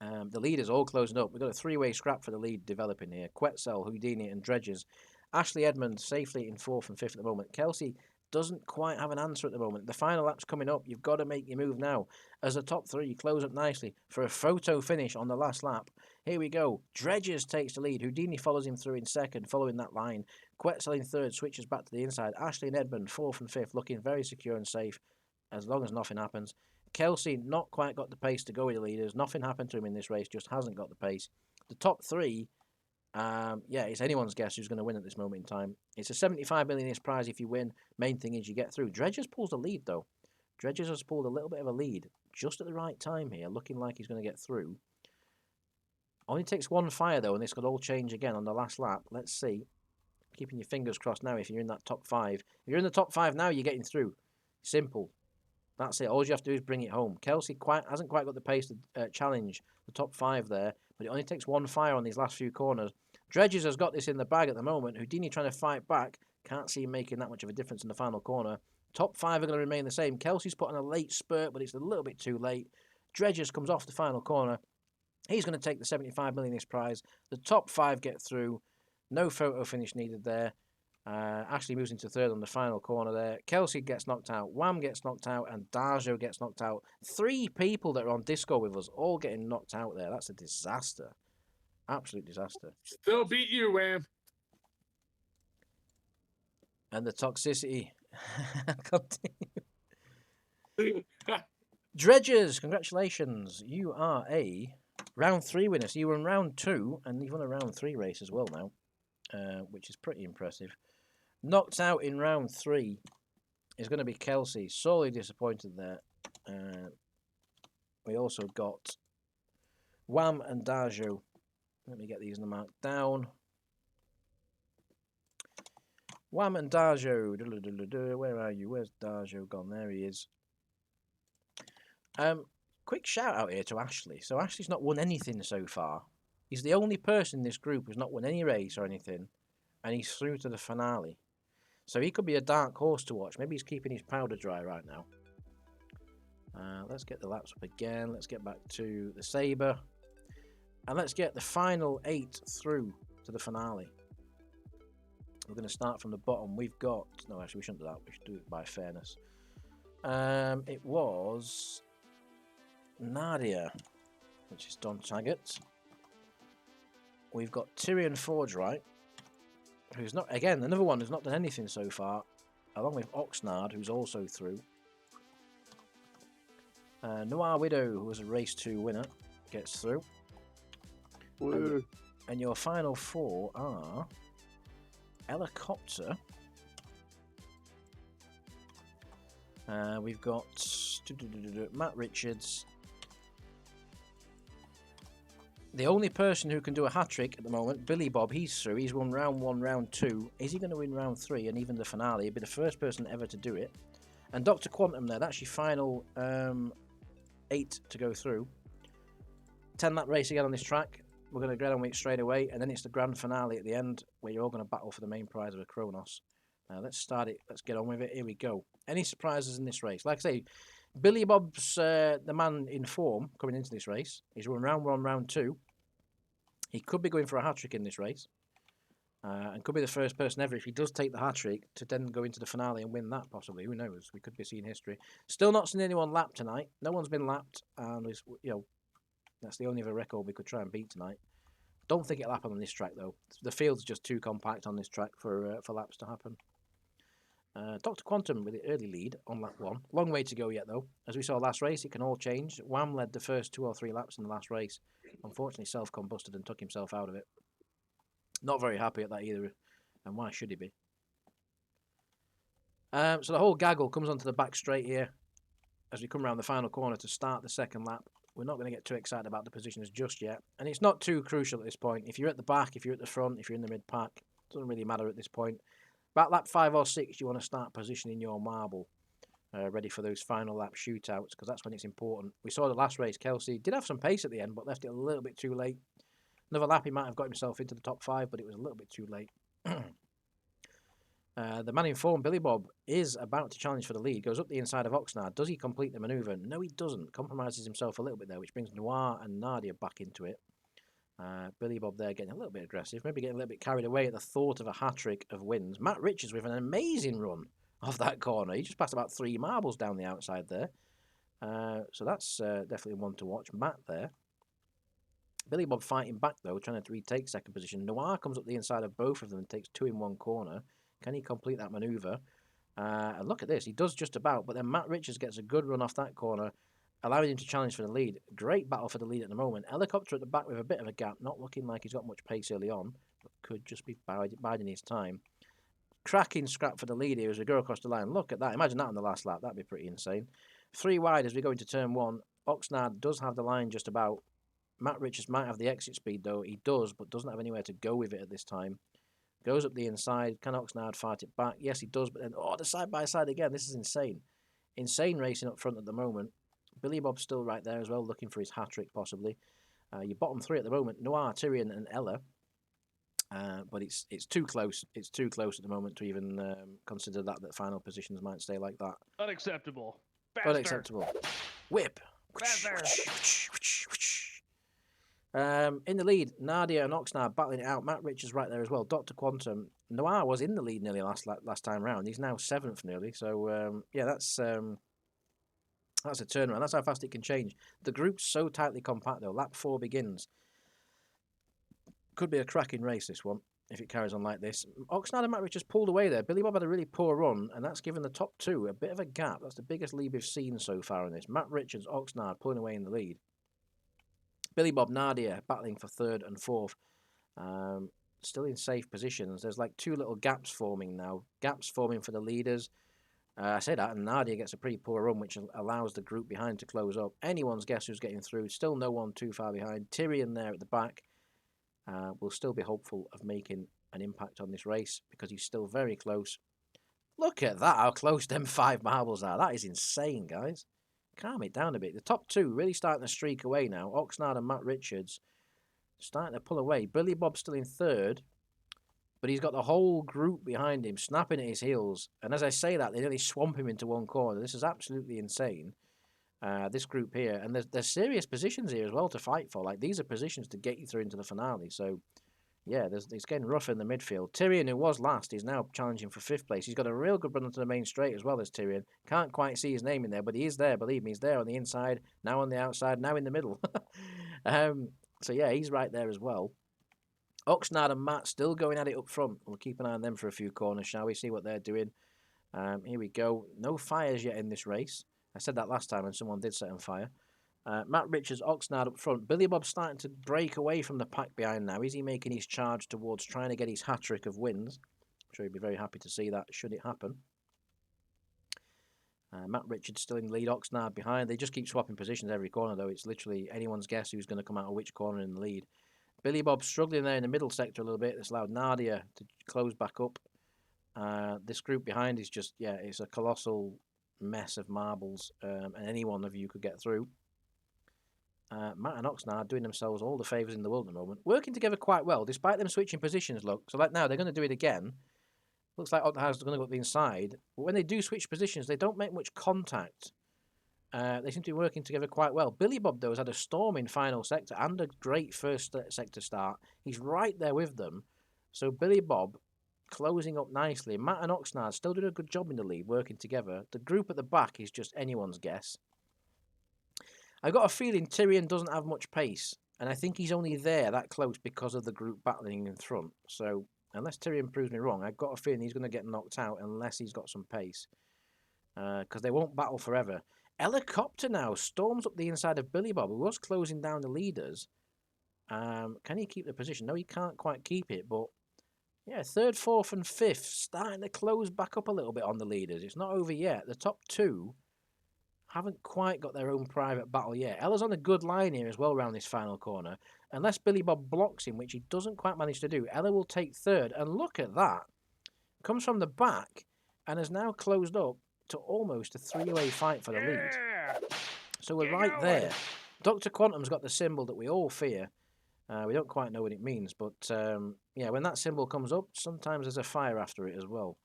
Speaker 1: The leaders all closing up. We've got a three-way scrap for the lead developing here. Quetzal, Houdini and Dredges. Ashley Edmund safely in 4th and 5th at the moment. Kelsey doesn't quite have an answer at the moment. The final lap's coming up. You've got to make your move now. As the top three close up nicely for a photo finish on the last lap. Here we go. Dredges takes the lead. Houdini follows him through in 2nd, following that line. Quetzal in 3rd, switches back to the inside. Ashley and Edmund 4th and 5th, looking very secure and safe as long as nothing happens. Kelsey not quite got the pace to go with the leaders. Nothing happened to him in this race, just hasn't got the pace. The top three, it's anyone's guess who's going to win at this moment in time. It's a 75 million prize if you win. Main thing is you get through. Dredges pulls the lead though. Dredges has pulled a little bit of a lead just at the right time here, looking like he's going to get through. Only takes one fire though, and this could all change again on the last lap. Let's see. Keeping your fingers crossed now if you're in that top 5. If you're in the top 5 now, you're getting through. Simple. That's it. All you have to do is bring it home. Kelsey hasn't quite got the pace to challenge the top 5 there, but it only takes one fire on these last few corners. Dredges has got this in the bag at the moment. Houdini trying to fight back. Can't see him making that much of a difference in the final corner. Top 5 are going to remain the same. Kelsey's put on a late spurt, but it's a little bit too late. Dredges comes off the final corner. He's going to take the 75 million prize. The top 5 get through. No photo finish needed there. Ashley moves into 3rd on the final corner there. Kelsey gets knocked out. Wham gets knocked out. And Darjo gets knocked out. 3 people that are on Disco with us all getting knocked out there. That's a disaster. Absolute disaster.
Speaker 3: Still beat you, Wham.
Speaker 1: And the toxicity continues. Dredges, congratulations. You are a round 3 winner. So you were in round 2 and you've won a round 3 race as well now, which is pretty impressive. Knocked out in round 3 is going to be Kelsey. Sorely disappointed there. We also got Wham and Darjo. Let me get these marked down. Wham and Darjo. Where are you? Where's Darjo gone? There he is. Quick shout out here to Ashley. So Ashley's not won anything so far. He's the only person in this group who's not won any race or anything, and he's through to the finale. So he could be a dark horse to watch. Maybe he's keeping his powder dry right now. Let's get the laps up again. Let's get back to the Sabre. And let's get the final 8 through to the finale. We're going to start from the bottom. We've got... No, actually, we shouldn't do that. We should do it by fairness. It was Nadia, which is Don Taggart. We've got Tyrion Forge-Right, who's not... Again, another one who's not done anything so far, along with Oxnard, who's also through. Noir Widow, who was a race 2 winner, gets through. And your final 4 are Helicopter. We've got Matt Richards. The only person who can do a hat-trick at the moment, Billy Bob, he's through. He's won round 1, round 2. Is he going to win round 3 and even the finale? He'll be the first person ever to do it. And Dr. Quantum there, that's your final 8 to go through. 10-lap race again on this track. We're going to get on with it straight away, and then it's the grand finale at the end, where you're all going to battle for the main prize of a Kronos. Let's start it. Let's get on with it. Here we go. Any surprises in this race? Like I say, Billy Bob's the man in form coming into this race. He's run round 1, round 2. He could be going for a hat-trick in this race, and could be the first person ever, if he does take the hat-trick, to then go into the finale and win that, possibly. Who knows? We could be seeing history. Still not seen anyone lapped tonight. No one's been lapped, and that's the only other record we could try and beat tonight. Don't think it'll happen on this track, though. The field's just too compact on this track for laps to happen. Dr. Quantum with the early lead on lap 1. Long way to go yet, though. As we saw last race, it can all change. Wham led the first 2 or 3 laps in the last race. Unfortunately, self-combusted and took himself out of it. Not very happy at that either, and why should he be? So the whole gaggle comes onto the back straight here as we come around the final corner to start the second lap. We're not going to get too excited about the positions just yet. And it's not too crucial at this point. If you're at the back, if you're at the front, if you're in the mid-pack, it doesn't really matter at this point. About lap 5 or 6, you want to start positioning your marble ready for those final lap shootouts, because that's when it's important. We saw the last race, Kelsey did have some pace at the end, but left it a little bit too late. Another lap, he might have got himself into the top 5, but it was a little bit too late. The man in form, Billy Bob, is about to challenge for the lead. Goes up the inside of Oxnard. Does he complete the manoeuvre? No, he doesn't. Compromises himself a little bit there, which brings Noir and Nadia back into it. Billy Bob there getting a little bit aggressive, maybe getting a little bit carried away at the thought of a hat-trick of wins. Matt Richards with an amazing run off that corner. He just passed about 3 marbles down the outside there. So that's definitely one to watch. Matt there. Billy Bob fighting back, though, trying to retake second position. Noir comes up the inside of both of them and takes 2 in one corner. Can he complete that manoeuvre? And look at this. He does just about, but then Matt Richards gets a good run off that corner, allowing him to challenge for the lead. Great battle for the lead at the moment. Helicopter at the back with a bit of a gap, not looking like he's got much pace early on, but could just be biding his time. Cracking scrap for the lead here as we go across the line. Look at that. Imagine that on the last lap. That'd be pretty insane. 3 wide as we go into turn 1. Oxnard does have the line just about. Matt Richards might have the exit speed, though. He does, but doesn't have anywhere to go with it at this time. Goes up the inside. Can Oxnard fight it back? Yes, he does, but then, the side-by-side again. This is insane. Insane racing up front at the moment. Billy Bob's still right there as well, looking for his hat-trick, possibly. Your bottom 3 at the moment, Noir, Tyrion, and Ella. But it's too close. It's too close at the moment to even consider that final positions might stay like that.
Speaker 5: Unacceptable. Faster.
Speaker 1: Unacceptable. Whip.
Speaker 5: Faster.
Speaker 1: In the lead, Nadia and Oxnard battling it out. Matt Richards right there as well. Dr. Quantum. Noir was in the lead nearly last time round. He's now 7th nearly. So, yeah, that's a turnaround. That's how fast it can change. The group's so tightly compact, though. Lap 4 begins. Could be a cracking race, this one, if it carries on like this. Oxnard and Matt Richards pulled away there. Billy Bob had a really poor run, and that's given the top 2 a bit of a gap. That's the biggest lead we've seen so far in this. Matt Richards, Oxnard pulling away in the lead. Billy Bob, Nadia battling for 3rd and 4th. Still in safe positions. There's like 2 little gaps forming now. Gaps forming for the leaders. I say that, and Nadia gets a pretty poor run, which allows the group behind to close up. Anyone's guess who's getting through. Still no one too far behind. Tyrion there at the back. Will still be hopeful of making an impact on this race because he's still very close. Look at that, how close them 5 marbles are. That is insane, guys. Calm it down a bit. The top 2 really starting to streak away now. Oxnard and Matt Richards starting to pull away. Billy Bob's still in 3rd, but he's got the whole group behind him, snapping at his heels. And as I say that, they nearly swamp him into one corner. This is absolutely insane. This group here, and there's serious positions here as well to fight for. Like, these are positions to get you through into the finale. So, yeah, it's getting rough in the midfield. Tyrion, who was last, is now challenging for 5th place. He's got a real good run onto the main straight as well as Tyrion. Can't quite see his name in there, but he is there. Believe me, he's there on the inside, now on the outside, now in the middle. So, yeah, he's right there as well. Oxnard and Matt still going at it up front. We'll keep an eye on them for a few corners, shall we? See what they're doing. Here we go. No fires yet in this race. I said that last time and someone did set on fire. Matt Richards, Oxnard up front. Billy Bob's starting to break away from the pack behind now. Is he making his charge towards trying to get his hat-trick of wins? I'm sure he'd be very happy to see that, should it happen. Matt Richards still in the lead, Oxnard behind. They just keep swapping positions every corner, though. It's literally anyone's guess who's going to come out of which corner in the lead. Billy Bob struggling there in the middle sector a little bit. This allowed Nadia to close back up. This group behind is just, yeah, it's a colossal mess of marbles, and any one of you could get through. Matt and Oxnard doing themselves all the favours in the world at the moment. Working together quite well, despite them switching positions, look. So, like now, they're going to do it again. Looks like Oxnard's going to go up the inside. But when they do switch positions, they don't make much contact. They seem to be working together quite well. Billy Bob, though, has had a storming final sector and a great first sector start. He's right there with them. So, Billy Bob closing up nicely. Matt and Oxnard still doing a good job in the lead, working together. The group at the back is just anyone's guess. I've got a feeling Tyrion doesn't have much pace, and I think he's only there that close because of the group battling in front. So, unless Tyrion proves me wrong, I've got a feeling he's going to get knocked out unless he's got some pace. Because they won't battle forever. Helicopter now storms up the inside of Billy Bob, who was closing down the leaders. Can he keep the position? No, he can't quite keep it, but yeah, 3rd, 4th, and 5th starting to close back up a little bit on the leaders. It's not over yet. The top 2 haven't quite got their own private battle yet. Ella's on a good line here as well around this final corner. Unless Billy Bob blocks him, which he doesn't quite manage to do, Ella will take 3rd. And look at that. Comes from the back and has now closed up to almost a 3-way fight for the lead. So we're right there. Dr. Quantum's got the symbol that we all fear. We don't quite know what it means, but yeah, when that symbol comes up, sometimes there's a fire after it as well.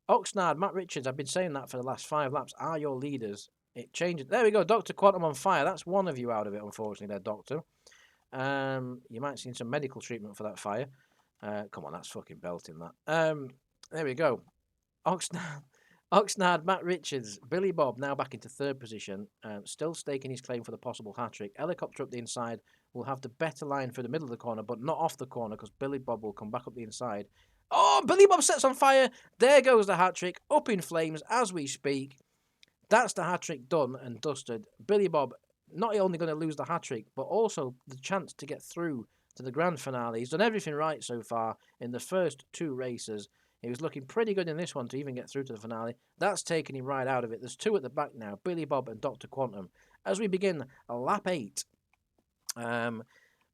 Speaker 1: Oxnard, Matt Richards, I've been saying that for the last 5 laps, are your leaders. It changes. There we go, Dr. Quantum on fire. That's one of you out of it, unfortunately, there, Doctor. You might see some medical treatment for that fire. Come on, that's fucking belting, that. There we go. Oxnard, Matt Richards, Billy Bob now back into 3rd position, still staking his claim for the possible hat-trick. Helicopter up the inside will have the better line for the middle of the corner, but not off the corner because Billy Bob will come back up the inside. Oh, Billy Bob sets on fire. There goes the hat-trick, up in flames as we speak. That's the hat-trick done and dusted. Billy Bob not only going to lose the hat-trick, but also the chance to get through to the grand finale. He's done everything right so far in the first 2 races. He was looking pretty good in this one to even get through to the finale. That's taken him right out of it. There's 2 at the back now, Billy Bob and Dr. Quantum. As we begin lap 8,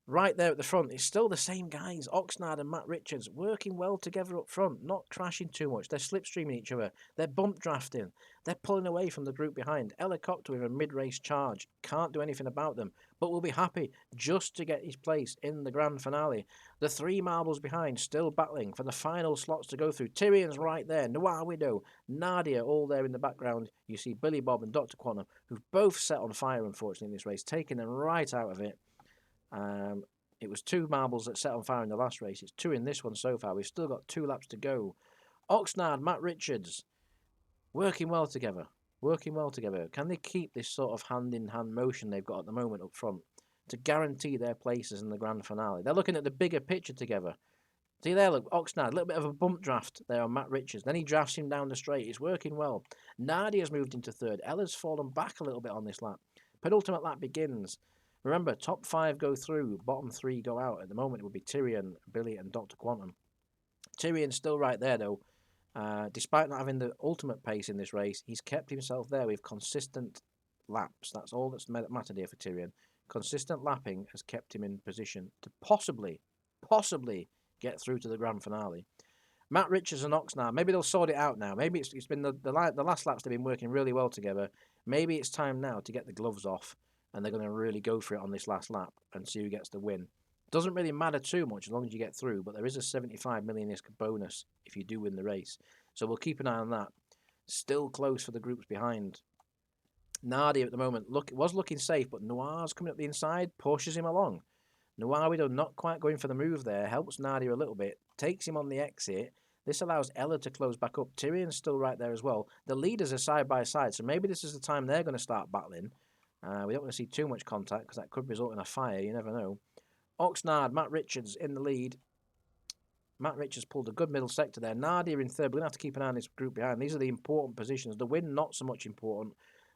Speaker 1: right there at the front, it's still the same guys, Oxnard and Matt Richards, working well together up front, not crashing too much. They're slipstreaming each other. They're bump drafting. They're pulling away from the group behind. Helicopter with a mid-race charge. Can't do anything about them, but will be happy just to get his place in the grand finale. The 3 marbles behind, still battling for the final slots to go through. Tyrion's right there. Noir Widow, Nadia, all there in the background. You see Billy Bob and Dr. Quantum, who've both set on fire, unfortunately, in this race, taking them right out of it. It was 2 marbles that set on fire in the last race. It's 2 in this one so far. We've still got 2 laps to go. Oxnard, Matt Richards, working well together. Working well together. Can they keep this sort of hand-in-hand motion they've got at the moment up front to guarantee their places in the grand finale? They're looking at the bigger picture together. See there, look, Oxnard, a little bit of a bump draft there on Matt Richards. Then he drafts him down the straight. It's working well. Nadia's moved into 3rd. Ella's fallen back a little bit on this lap. Penultimate lap begins. Remember, top 5 go through, bottom 3 go out. At the moment, it would be Tyrion, Billy, and Dr. Quantum. Tyrion's still right there, though. Despite not having the ultimate pace in this race, he's kept himself there with consistent laps. That's all that's mattered here for Tyrion. Consistent lapping has kept him in position to possibly get through to the grand finale. Matt Richards and Oxnard, maybe they'll sort it out now. Maybe it's been the last laps they've been working really well together. Maybe it's time now to get the gloves off, and they're going to really go for it on this last lap and see who gets the win. Doesn't really matter too much as long as you get through, but there is a 75 million-ish bonus if you do win the race. So we'll keep an eye on that. Still close for the groups behind. Nadia at the moment was looking safe, but Noir's coming up the inside, pushes him along. Noir Widow not quite going for the move there, helps Nadia a little bit, takes him on the exit. This allows Ella to close back up. Tyrion's still right there as well. The leaders are side by side, so maybe this is the time they're going to start battling. We don't want to see too much contact because that could result in a fire, you never know. Oxnard, Matt Richards in the lead. Matt Richards pulled a good middle sector there. Nadia in 3rd. We're going to have to keep an eye on this group behind. These are the important positions. The win, not so much important,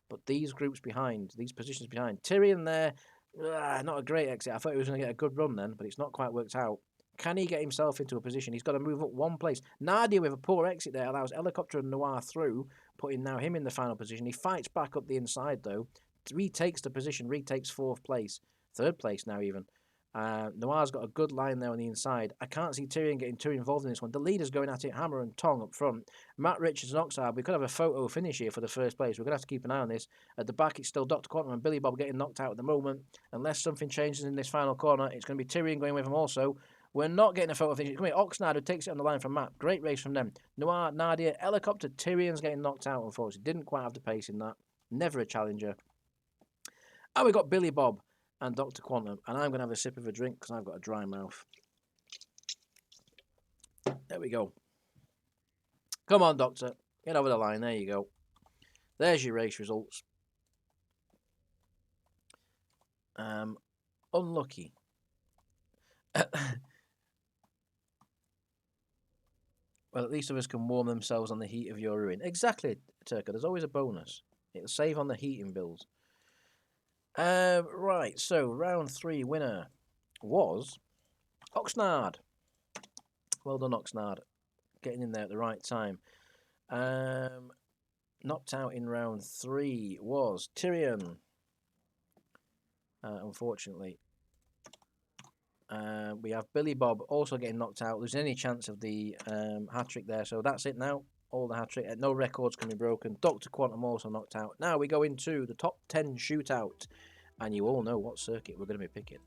Speaker 1: but these groups behind, these positions behind. Tyrion there, not a great exit. I thought he was going to get a good run then, but it's not quite worked out. Can he get himself into a position? He's got to move up 1 place. Nadia with a poor exit there allows Helicopter and Noir through, putting now him in the final position. He fights back up the inside though. Retakes the position, retakes 4th place, 3rd place now even. Noir's got a good line there on the inside. I can't see Tyrion getting too involved in this one. The leader's going at it hammer and tong up front. Matt Richards and Oxnard, we could have a photo finish here for the 1st place. We're going to have to keep an eye on this. At the back, it's still Dr. Quantum and Billy Bob getting knocked out at the moment. Unless something changes in this final corner, it's going to be Tyrion going with him also. We're not getting a photo finish. Come here, Oxnard who takes it on the line from Matt. Great race from them. Noir, Nadia, Helicopter, Tyrion's getting knocked out, unfortunately. Didn't quite have the pace in that. Never a challenger. And we got Billy Bob and Dr. Quantum, and I'm going to have a sip of a drink because I've got a dry mouth. There we go. Come on, Doctor. Get over the line. There you go. There's your race results. Unlucky. Well, at least of us can warm themselves on the heat of your ruin. Exactly, Turco. There's always a bonus. It'll save on the heating bills. Right, so round 3 winner was Oxnard. Well done, Oxnard. Getting in there at the right time. Knocked out in round 3 was Tyrion. Unfortunately. We have Billy Bob also getting knocked out. Losing any chance of the hat-trick there. So that's it now. All the hat-trick. No records can be broken. Dr. Quantum also knocked out. Now we go into the top 10 shootout. And you all know what circuit we're going to be picking.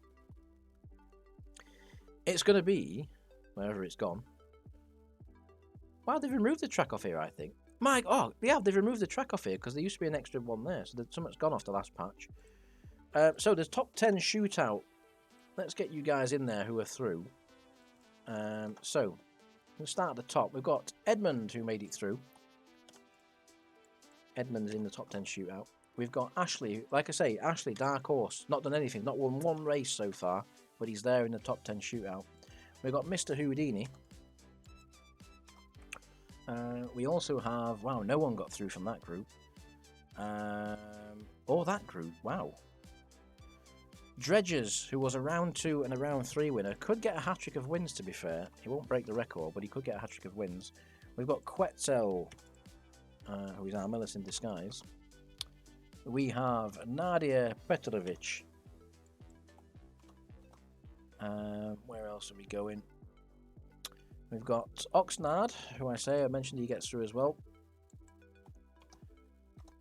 Speaker 1: It's going to be, wherever it's gone, Wow, they've removed the track off here, I think. Mike, oh, yeah, they've removed the track off here because there used to be an extra one there. So something's gone off the last patch. So the top 10 shootout. Let's get you guys in there who are through. So, we'll start at the top. We've got Edmund, who made it through. Edmund's in the top 10 shootout. We've got Ashley. Like I say, Ashley, dark horse. Not done anything. Not won one race so far. But he's there in the top 10 shootout. We've got Mr. Houdini. We also have... Wow, no one got through from that group. Or that group. Wow. Dredges, who was a round 2 and a round 3 winner, could get a hat-trick of wins, to be fair. He won't break the record, but he could get a hat-trick of wins. We've got Quetzal, who is Armilis in disguise. We have Nadia Petrovic. Where else are we going? We've got Oxnard, who I mentioned he gets through as well.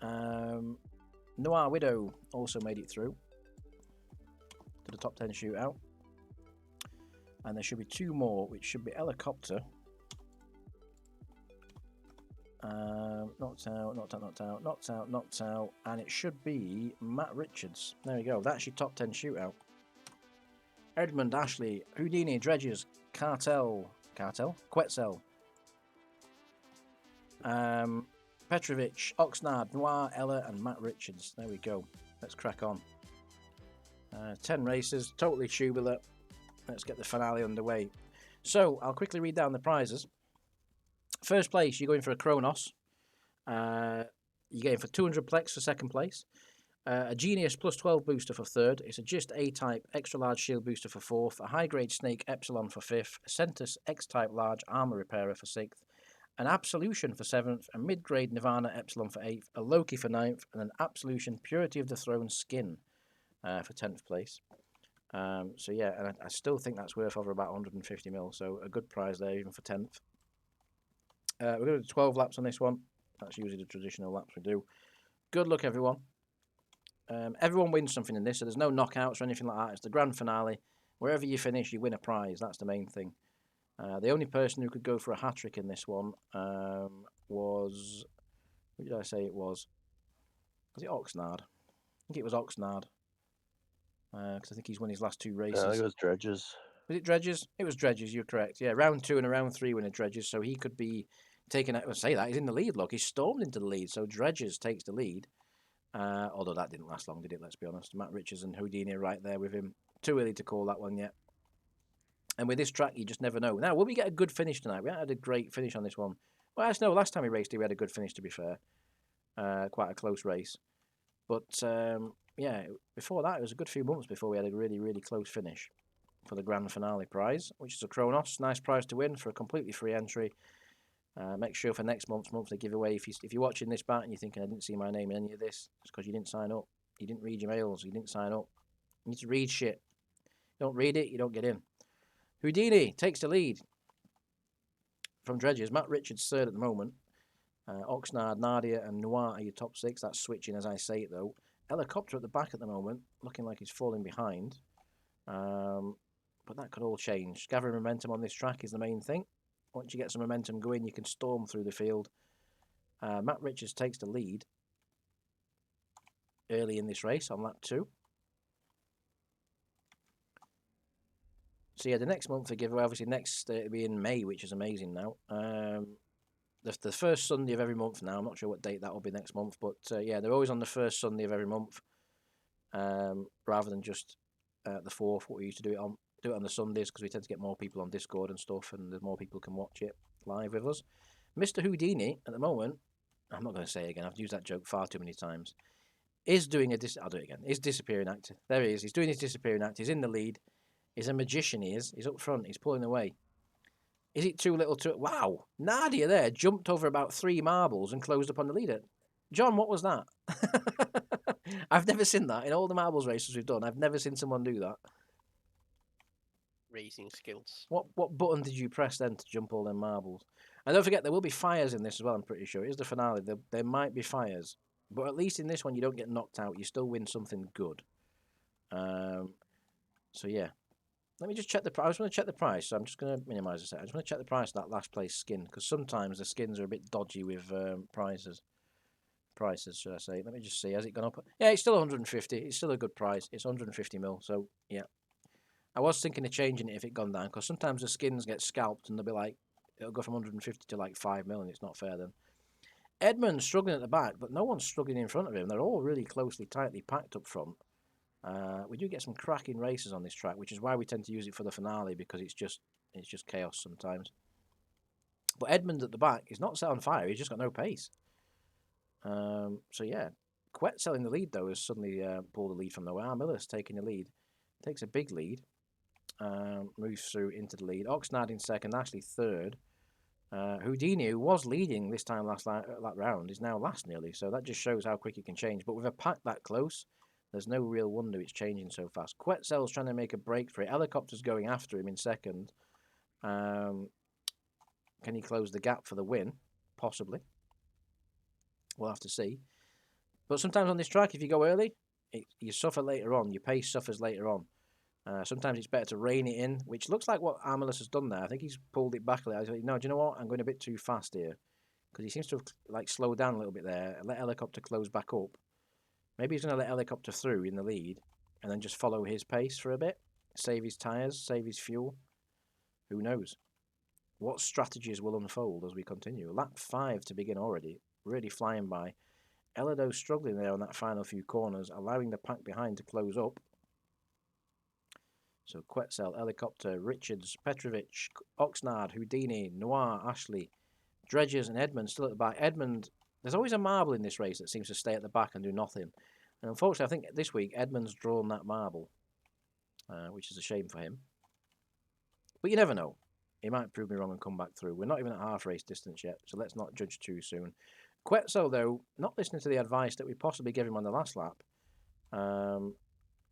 Speaker 1: Noir Widow also made it through to the top 10 shootout. And there should be 2 more, which should be Helicopter. Knocked out. And it should be Matt Richards. There we go. That's your top 10 shootout. Edmund, Ashley, Houdini, Dredges, Quetzal, Petrovic, Oxnard, Noir, Ella, and Matt Richards. There we go. Let's crack on. 10 races, totally tubular. Let's get the finale underway. So, I'll quickly read down the prizes. First place, you're going for a Kronos. You're going for 200 Plex for second place. A Genius plus 12 booster for third. It's a Gist A-type extra large shield booster for fourth. A high-grade Snake Epsilon for fifth. A Centus X-type large armor repairer for sixth. An Absolution for seventh. A mid-grade Nirvana Epsilon for eighth. A Loki for ninth. And an Absolution Purity of the Throne skin for 10th place. So yeah, and I still think that's worth over about 150 mil. So a good prize there, even for 10th. We're going to do 12 laps on this one. That's usually the traditional laps we do. Good luck, everyone. Everyone wins something in this, so there's no knockouts or anything like that. It's the grand finale. Wherever you finish, you win a prize. That's the main thing. The only person who could go for a hat-trick in this one was... Who did I say it was? Was it Oxnard? I think it was Oxnard. Because I think he's won his last 2 races.
Speaker 4: I think it was Dredges.
Speaker 1: Was it Dredges? It was Dredges, you're correct. Yeah, round 2 and a round 3 winner Dredges, so he could be taken out. I'll say that, he's in the lead, look. He's stormed into the lead, so Dredges takes the lead. Although that didn't last long, did it? Let's be honest. Matt Richards and Houdini are right there with him. Too early to call that one yet. And with this track, you just never know. Now, will we get a good finish tonight? We had a great finish on this one. Well, actually, no, last time we raced it, we had a good finish, to be fair. Quite a close race. But, yeah, before that, it was a good few months before we had a really, really close finish for the grand finale prize, which is a Kronos. Nice prize to win for a completely free entry. Make sure for next month's monthly giveaway, if you're watching this back and you're thinking I didn't see my name in any of this, it's because you didn't sign up. You didn't read your mails. You didn't sign up. You need to read shit. You don't read it, you don't get in. Houdini takes the lead from Dredges. Matt Richards third at the moment. Oxnard, Nadia, and Noir are your top 6. That's switching as I say it, though. Helicopter at the back at the moment, looking like he's falling behind. But that could all change. Gathering momentum on this track is the main thing. Once you get some momentum going, you can storm through the field. Matt Richards takes the lead early in this race on lap 2. So yeah, the next month for giveaway, obviously next it'll be in May, which is amazing now. The first Sunday of every month now. I'm not sure what date that will be next month, but yeah, they're always on the first Sunday of every month, rather than just the 4th, what we used to do it on. Do it on the Sundays because we tend to get more people on Discord and stuff, and there's more people can watch it live with us. Mr. Houdini, at the moment, I'm not going to say it again, I've used that joke far too many times, is doing I'll do it again, is disappearing act. There he is, he's doing his disappearing act, he's in the lead, he's a magician, he's up front, he's pulling away. Is it too little to... Wow, Nadia there jumped over about 3 marbles and closed up on the leader. John, what was that? I've never seen that in all the marbles races we've done. I've never seen someone do that.
Speaker 6: Racing skills.
Speaker 1: What button did you press then to jump all them marbles? And don't forget, there will be fires in this as well, I'm pretty sure. It is the finale. There might be fires. But at least in this one, you don't get knocked out. You still win something good. So, yeah. Let me just check the price. I just want to check the price. So I'm just going to minimise this. I just want to check the price of that last place skin because sometimes the skins are a bit dodgy with prices. Prices, should I say? Let me just see. Has it gone up? Yeah, it's still 150. It's still a good price. It's 150 mil. So yeah, I was thinking of changing it if it gone down because sometimes the skins get scalped and they'll be like, it'll go from 150 to like 5 mil and it's not fair then. Edmund's struggling at the back, but no one's struggling in front of him. They're all really closely, tightly packed up front. We do get some cracking races on this track, which is why we tend to use it for the finale because it's just chaos sometimes. But Edmund at the back is not set on fire; he's just got no pace. So yeah, Quetzal in the lead though has suddenly pulled the lead from nowhere. Miller's taking the lead, takes a big lead, moves through into the lead. Oxnard in second, Ashley third. Houdini, who was leading this time last round, is now last nearly. So that just shows how quick it can change. But with a pack that close, there's no real wonder it's changing so fast. Quetzal's trying to make a break for it. Helicopter's going after him in second. Can he close the gap for the win? Possibly. We'll have to see. But sometimes on this track, if you go early, you suffer later on. Your pace suffers later on. Sometimes it's better to rein it in, which looks like what Armillus has done there. I think he's pulled it back a little. He's like, no, do you know what? I'm going a bit too fast here. Because he seems to have like slowed down a little bit there. Let Helicopter close back up. Maybe he's going to let Helicopter through in the lead and then just follow his pace for a bit. Save his tyres, save his fuel. Who knows? What strategies will unfold as we continue? Lap 5 to begin already. Really flying by. Elado struggling there on that final few corners, allowing the pack behind to close up. So Quetzal, Helicopter, Richards, Petrovic, Oxnard, Houdini, Noir, Ashley, Dredges and Edmund still at the back. Edmund, there's always a marble in this race that seems to stay at the back and do nothing. And unfortunately, I think this week Edmund's drawn that marble, which is a shame for him. But you never know. He might prove me wrong and come back through. We're not even at half race distance yet, so let's not judge too soon. Quetzal, though, not listening to the advice that we possibly gave him on the last lap,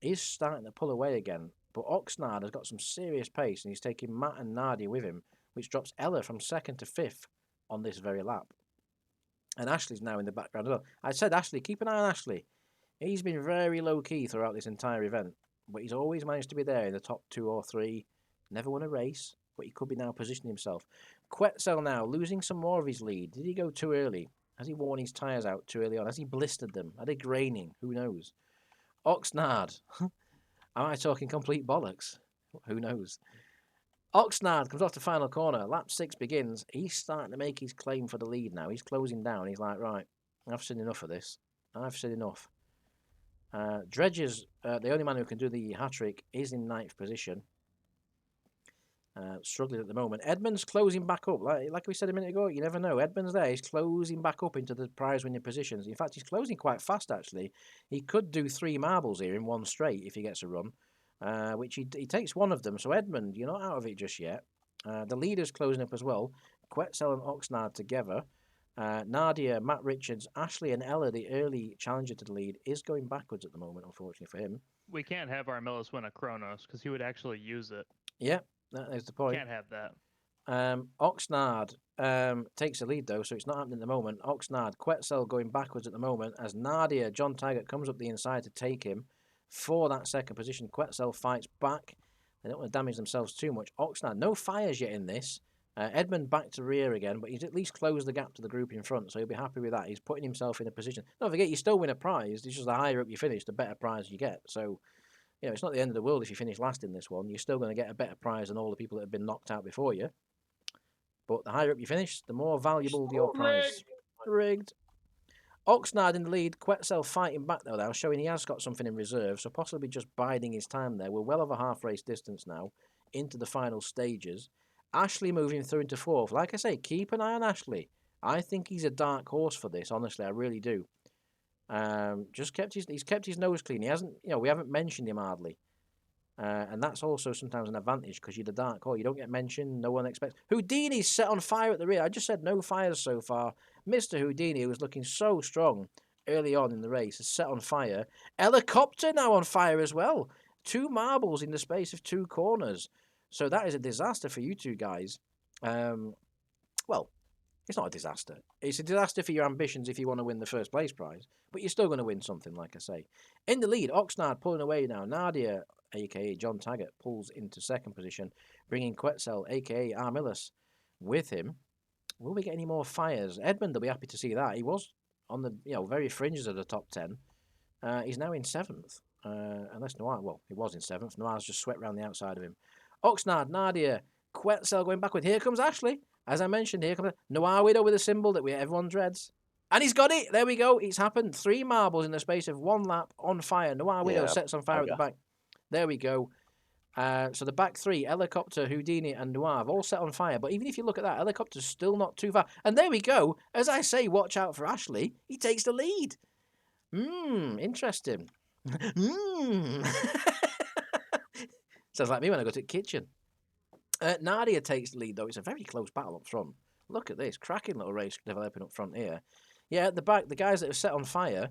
Speaker 1: is starting to pull away again. But Oxnard has got some serious pace, and he's taking Matt and Nadia with him, which drops Ella from second to fifth on this very lap. And Ashley's now in the background as well. I said, Ashley, keep an eye on Ashley. He's been very low-key throughout this entire event, but he's always managed to be there in the top 2 or 3. Never won a race, but he could be now positioning himself. Quetzal now losing some more of his lead. Did he go too early? Has he worn his tyres out too early on? Has he blistered them? Are they graining? Who knows? Oxnard. Am I talking complete bollocks? Who knows? Oxnard comes off the final corner. Lap 6 begins. He's starting to make his claim for the lead now. He's closing down. He's like, right, I've seen enough of this. I've seen enough. Dredges, the only man who can do the hat-trick, is in 9th position. Struggling at the moment. Edmund's closing back up. Like we said a minute ago, you never know. Edmund's there. He's closing back up into the prize-winning positions. In fact, he's closing quite fast, actually. He could do 3 marbles here in one straight if he gets a run, which he takes one of them. So, Edmund, you're not out of it just yet. The leader's closing up as well. Quetzal and Oxnard together. Nadia, Matt Richards, Ashley and Ella, the early challenger to the lead, is going backwards at the moment, unfortunately for him.
Speaker 5: We can't have Armillus win a Chronos because he would actually use it.
Speaker 1: Yeah, that is the point.
Speaker 5: Can't have that.
Speaker 1: Oxnard takes the lead, though, so it's not happening at the moment. Oxnard, Quetzal going backwards at the moment as Nadia, John Taggart, comes up the inside to take him for that second position. Quetzal fights back. They don't want to damage themselves too much. Oxnard, no fires yet in this. Edmund back to rear again, but he's at least closed the gap to the group in front, so he'll be happy with that. He's putting himself in a position. Don't forget, you still win a prize. It's just the higher up you finish, the better prize you get. So, you know, it's not the end of the world if you finish last in this one. You're still going to get a better prize than all the people that have been knocked out before you. But the higher up you finish, the more valuable your prize. Rigged. Oxnard in the lead. Quetzal fighting back, though, now, showing he has got something in reserve, so possibly just biding his time there. We're well over half race distance now, into the final stages. Ashley moving through into 4th. Like I say, keep an eye on Ashley. I think he's a dark horse for this, honestly, I really do. He's kept his nose clean. He hasn't, we haven't mentioned him hardly. And that's also sometimes an advantage because you're the dark horse. You don't get mentioned, no one expects. Houdini's set on fire at the rear. I just said no fires so far. Mr. Houdini, who was looking so strong early on in the race, is set on fire. Helicopter now on fire as well. 2 marbles in the space of 2 corners. So that is a disaster for you two guys. Well, it's not a disaster. It's a disaster for your ambitions if you want to win the first place prize. But you're still going to win something, like I say. In the lead, Oxnard pulling away now. Nadia aka John Taggart, pulls into second position, bringing Quetzal, aka Armillus, with him. Will we get any more fires? Edmund will be happy to see that. He was on the very fringes of the top 10. He's now in 7th. Unless Noir, well, he was in 7th. Noir's just swept round the outside of him. Oxnard, Nadia, Quetzal going backward. Here comes Ashley. As I mentioned, here comes Noir Widow with a symbol that everyone dreads. And he's got it. There we go. It's happened. 3 marbles in the space of 1 lap on fire. Noir Widow sets on fire at the back. There we go. So the back 3, Helicopter, Houdini, and Noir have all set on fire. But even if you look at that, Helicopter's still not too far. And there we go. As I say, watch out for Ashley. He takes the lead. Interesting. Sounds like me when I go to the kitchen. Nadia takes the lead, though. It's a very close battle up front. Look at this. Cracking little race developing up front here. Yeah, at the back, the guys that have set on fire,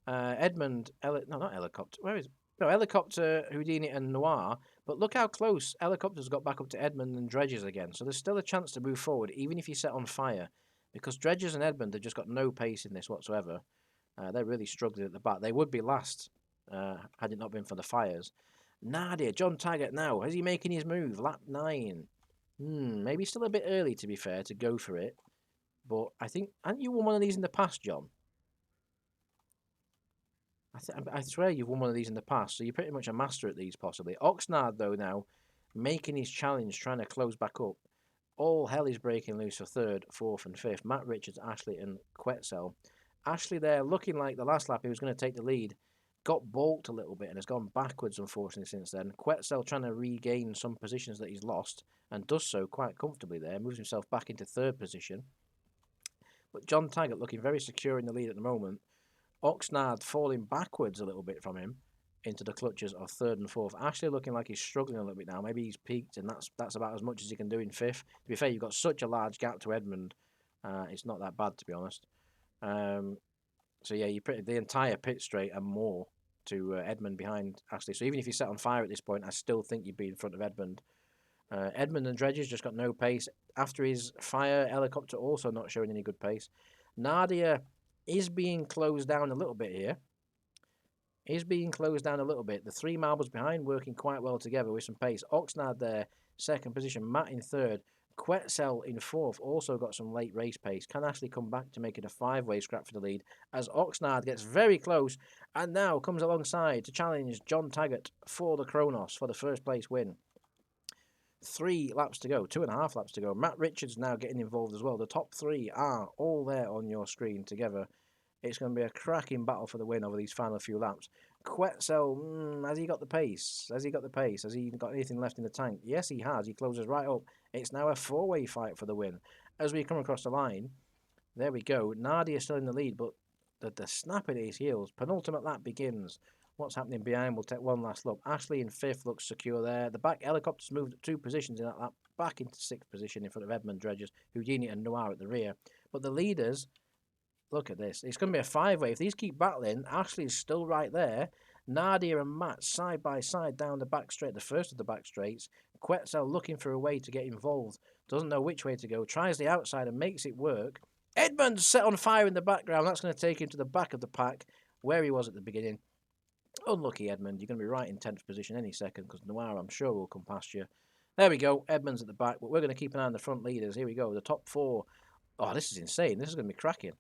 Speaker 1: Edmund, not Helicopter. Where is it? No, Helicopter, Houdini, and Noir. But look how close Helicopter's got back up to Edmund and Dredges again. So there's still a chance to move forward, even if you set on fire. Because Dredges and Edmund have just got no pace in this whatsoever. They're really struggling at the back. They would be last had it not been for the fires. Nadia, John Taggart now. Is he making his move? Lap 9. Maybe still a bit early, to be fair, to go for it. But I think, haven't you won one of these in the past, John? I swear you've won one of these in the past, so you're pretty much a master at these, possibly. Oxnard, though, now, making his challenge, trying to close back up. All hell is breaking loose for 3rd, 4th, and 5th. Matt Richards, Ashley, and Quetzal. Ashley there, looking like the last lap he was going to take the lead, got balked a little bit and has gone backwards, unfortunately, since then. Quetzal trying to regain some positions that he's lost, and does so quite comfortably there, moves himself back into 3rd position. But John Taggart looking very secure in the lead at the moment. Oxnard falling backwards a little bit from him into the clutches of 3rd and 4th. Ashley looking like he's struggling a little bit now. Maybe he's peaked, and that's about as much as he can do in 5th. To be fair, you've got such a large gap to Edmund. It's not that bad, to be honest. So yeah, the entire pit straight and more to Edmund behind Ashley. So even if you set on fire at this point, I still think you'd be in front of Edmund. Edmund and Dredges just got no pace. After his fire, Helicopter also not showing any good pace. Nadia is being closed down a little bit here. The 3 marbles behind working quite well together with some pace. Oxnard there, 2nd position. Matt in 3rd. Quetzal in 4th, also got some late race pace. Can Ashley come back to make it a 5-way scrap for the lead as Oxnard gets very close and now comes alongside to challenge John Taggart for the Kronos for the 1st place win. 3 laps to go, 2.5 laps to go. Matt Richards now getting involved as well. The top 3 are all there on your screen together. It's going to be a cracking battle for the win over these final few laps. Quetzal, has he got the pace? Has he got anything left in the tank? Yes, he has. He closes right up. It's now a 4-way fight for the win. As we come across the line, there we go. Nadia is still in the lead, but the snap at his heels. Penultimate lap begins. What's happening behind? We'll take one last look. Ashley in 5th looks secure there. The back Helicopters moved 2 positions in that lap, back into 6th position in front of Edmund, Dredges, Houdini, and Noir at the rear. But the leaders, look at this. It's going to be a 5-way. If these keep battling, Ashley's still right there. Nadia and Matt side by side down the back straight, the first of the back straights. Quetzal looking for a way to get involved. Doesn't know which way to go. Tries the outside and makes it work. Edmund's set on fire in the background. That's going to take him to the back of the pack, where he was at the beginning. Unlucky, Edmund. You're going to be right in 10th position any second, because Noir, I'm sure, will come past you. There we go. Edmund's at the back, but we're going to keep an eye on the front leaders. Here we go. The top 4. Oh, this is insane. This is going to be cracking.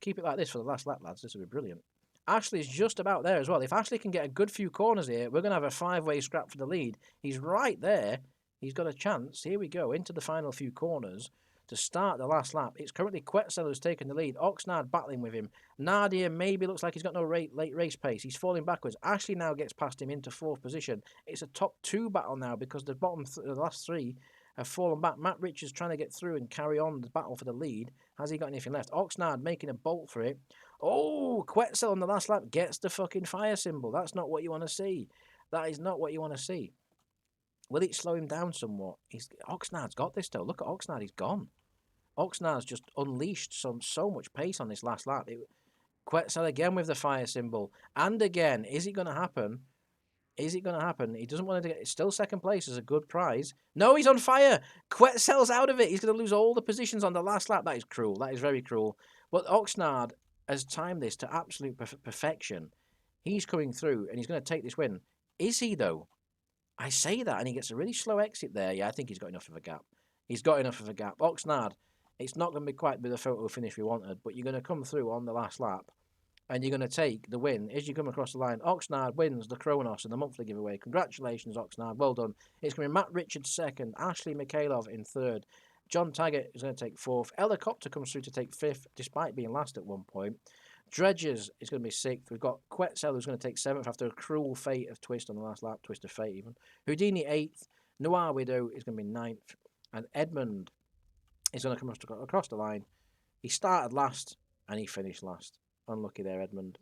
Speaker 1: Keep it like this for the last lap, lads. This will be brilliant. Ashley's just about there as well. If Ashley can get a good few corners here, we're going to have a 5-way scrap for the lead. He's right there. He's got a chance. Here we go, into the final few corners to start the last lap. It's currently Quetzal who's taken the lead. Oxnard battling with him. Nadia maybe looks like he's got no late race pace. He's falling backwards. Ashley now gets past him into 4th position. It's a top 2 battle now because the the last 3 have fallen back. Matt Richards trying to get through and carry on the battle for the lead. Has he got anything left? Oxnard making a bolt for it. Oh, Quetzal on the last lap gets the fucking fire symbol. That's not what you want to see. That is not what you want to see. Will it slow him down somewhat? Oxnard's got this though. Look at Oxnard, he's gone. Oxnard's just unleashed so much pace on this last lap. Quetzal again with the fire symbol. And again, is it going to happen? Is it going to happen? He doesn't want to get... It's still 2nd place as a good prize. No, he's on fire. Quetzal's out of it. He's going to lose all the positions on the last lap. That is cruel. That is very cruel. But Oxnard has timed this to absolute perfection. He's coming through and he's going to take this win. Is he though? I say that, and he gets a really slow exit there. Yeah, I think he's got enough of a gap. He's got enough of a gap. Oxnard, it's not going to be quite the photo finish we wanted, but you're going to come through on the last lap, and you're going to take the win as you come across the line. Oxnard wins the Kronos and the monthly giveaway. Congratulations, Oxnard. Well done. It's going to be Matt Richards second, Ashley Mikhailov in third. John Taggart is going to take fourth. Helicopter comes through to take fifth, despite being last at one point. Dredges is going to be sixth. We've got Quetzal who's going to take seventh after a cruel fate of twist on the last lap, twist of fate even. Houdini eighth. Noir Widow is going to be ninth. And Edmund is going to come across the line. He started last and he finished last. Unlucky there, Edmund.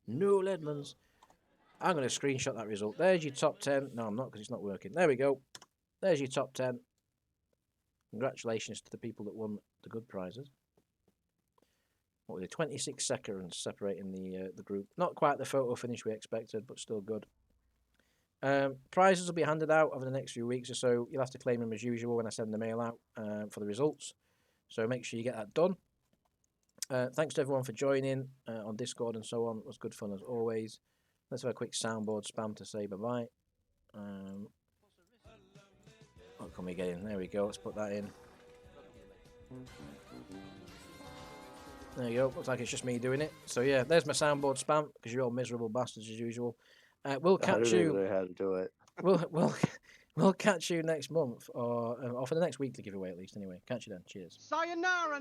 Speaker 1: No Edmonds. I'm going to screenshot that result. There's your top 10. No, I'm not because it's not working. There we go. There's your top 10. Congratulations to the people that won the good prizes. What were they? 26 seconds separating the group. Not quite the photo finish we expected, but still good. Prizes will be handed out over the next few weeks or so. You'll have to claim them as usual when I send the mail out for the results. So make sure you get that done. Thanks to everyone for joining on Discord and so on. It was good fun as always. Let's have a quick soundboard spam to say bye-bye. What can we get in? There we go. Let's put that in. There you go. Looks like it's just me doing it. So yeah, there's my soundboard spam because you're all miserable bastards as usual. We'll
Speaker 4: I
Speaker 1: catch
Speaker 4: don't
Speaker 1: you.
Speaker 4: even know how to do it.
Speaker 1: We'll catch you next month or for the next weekly giveaway at least. Anyway, catch you then. Cheers.
Speaker 6: Sayonara.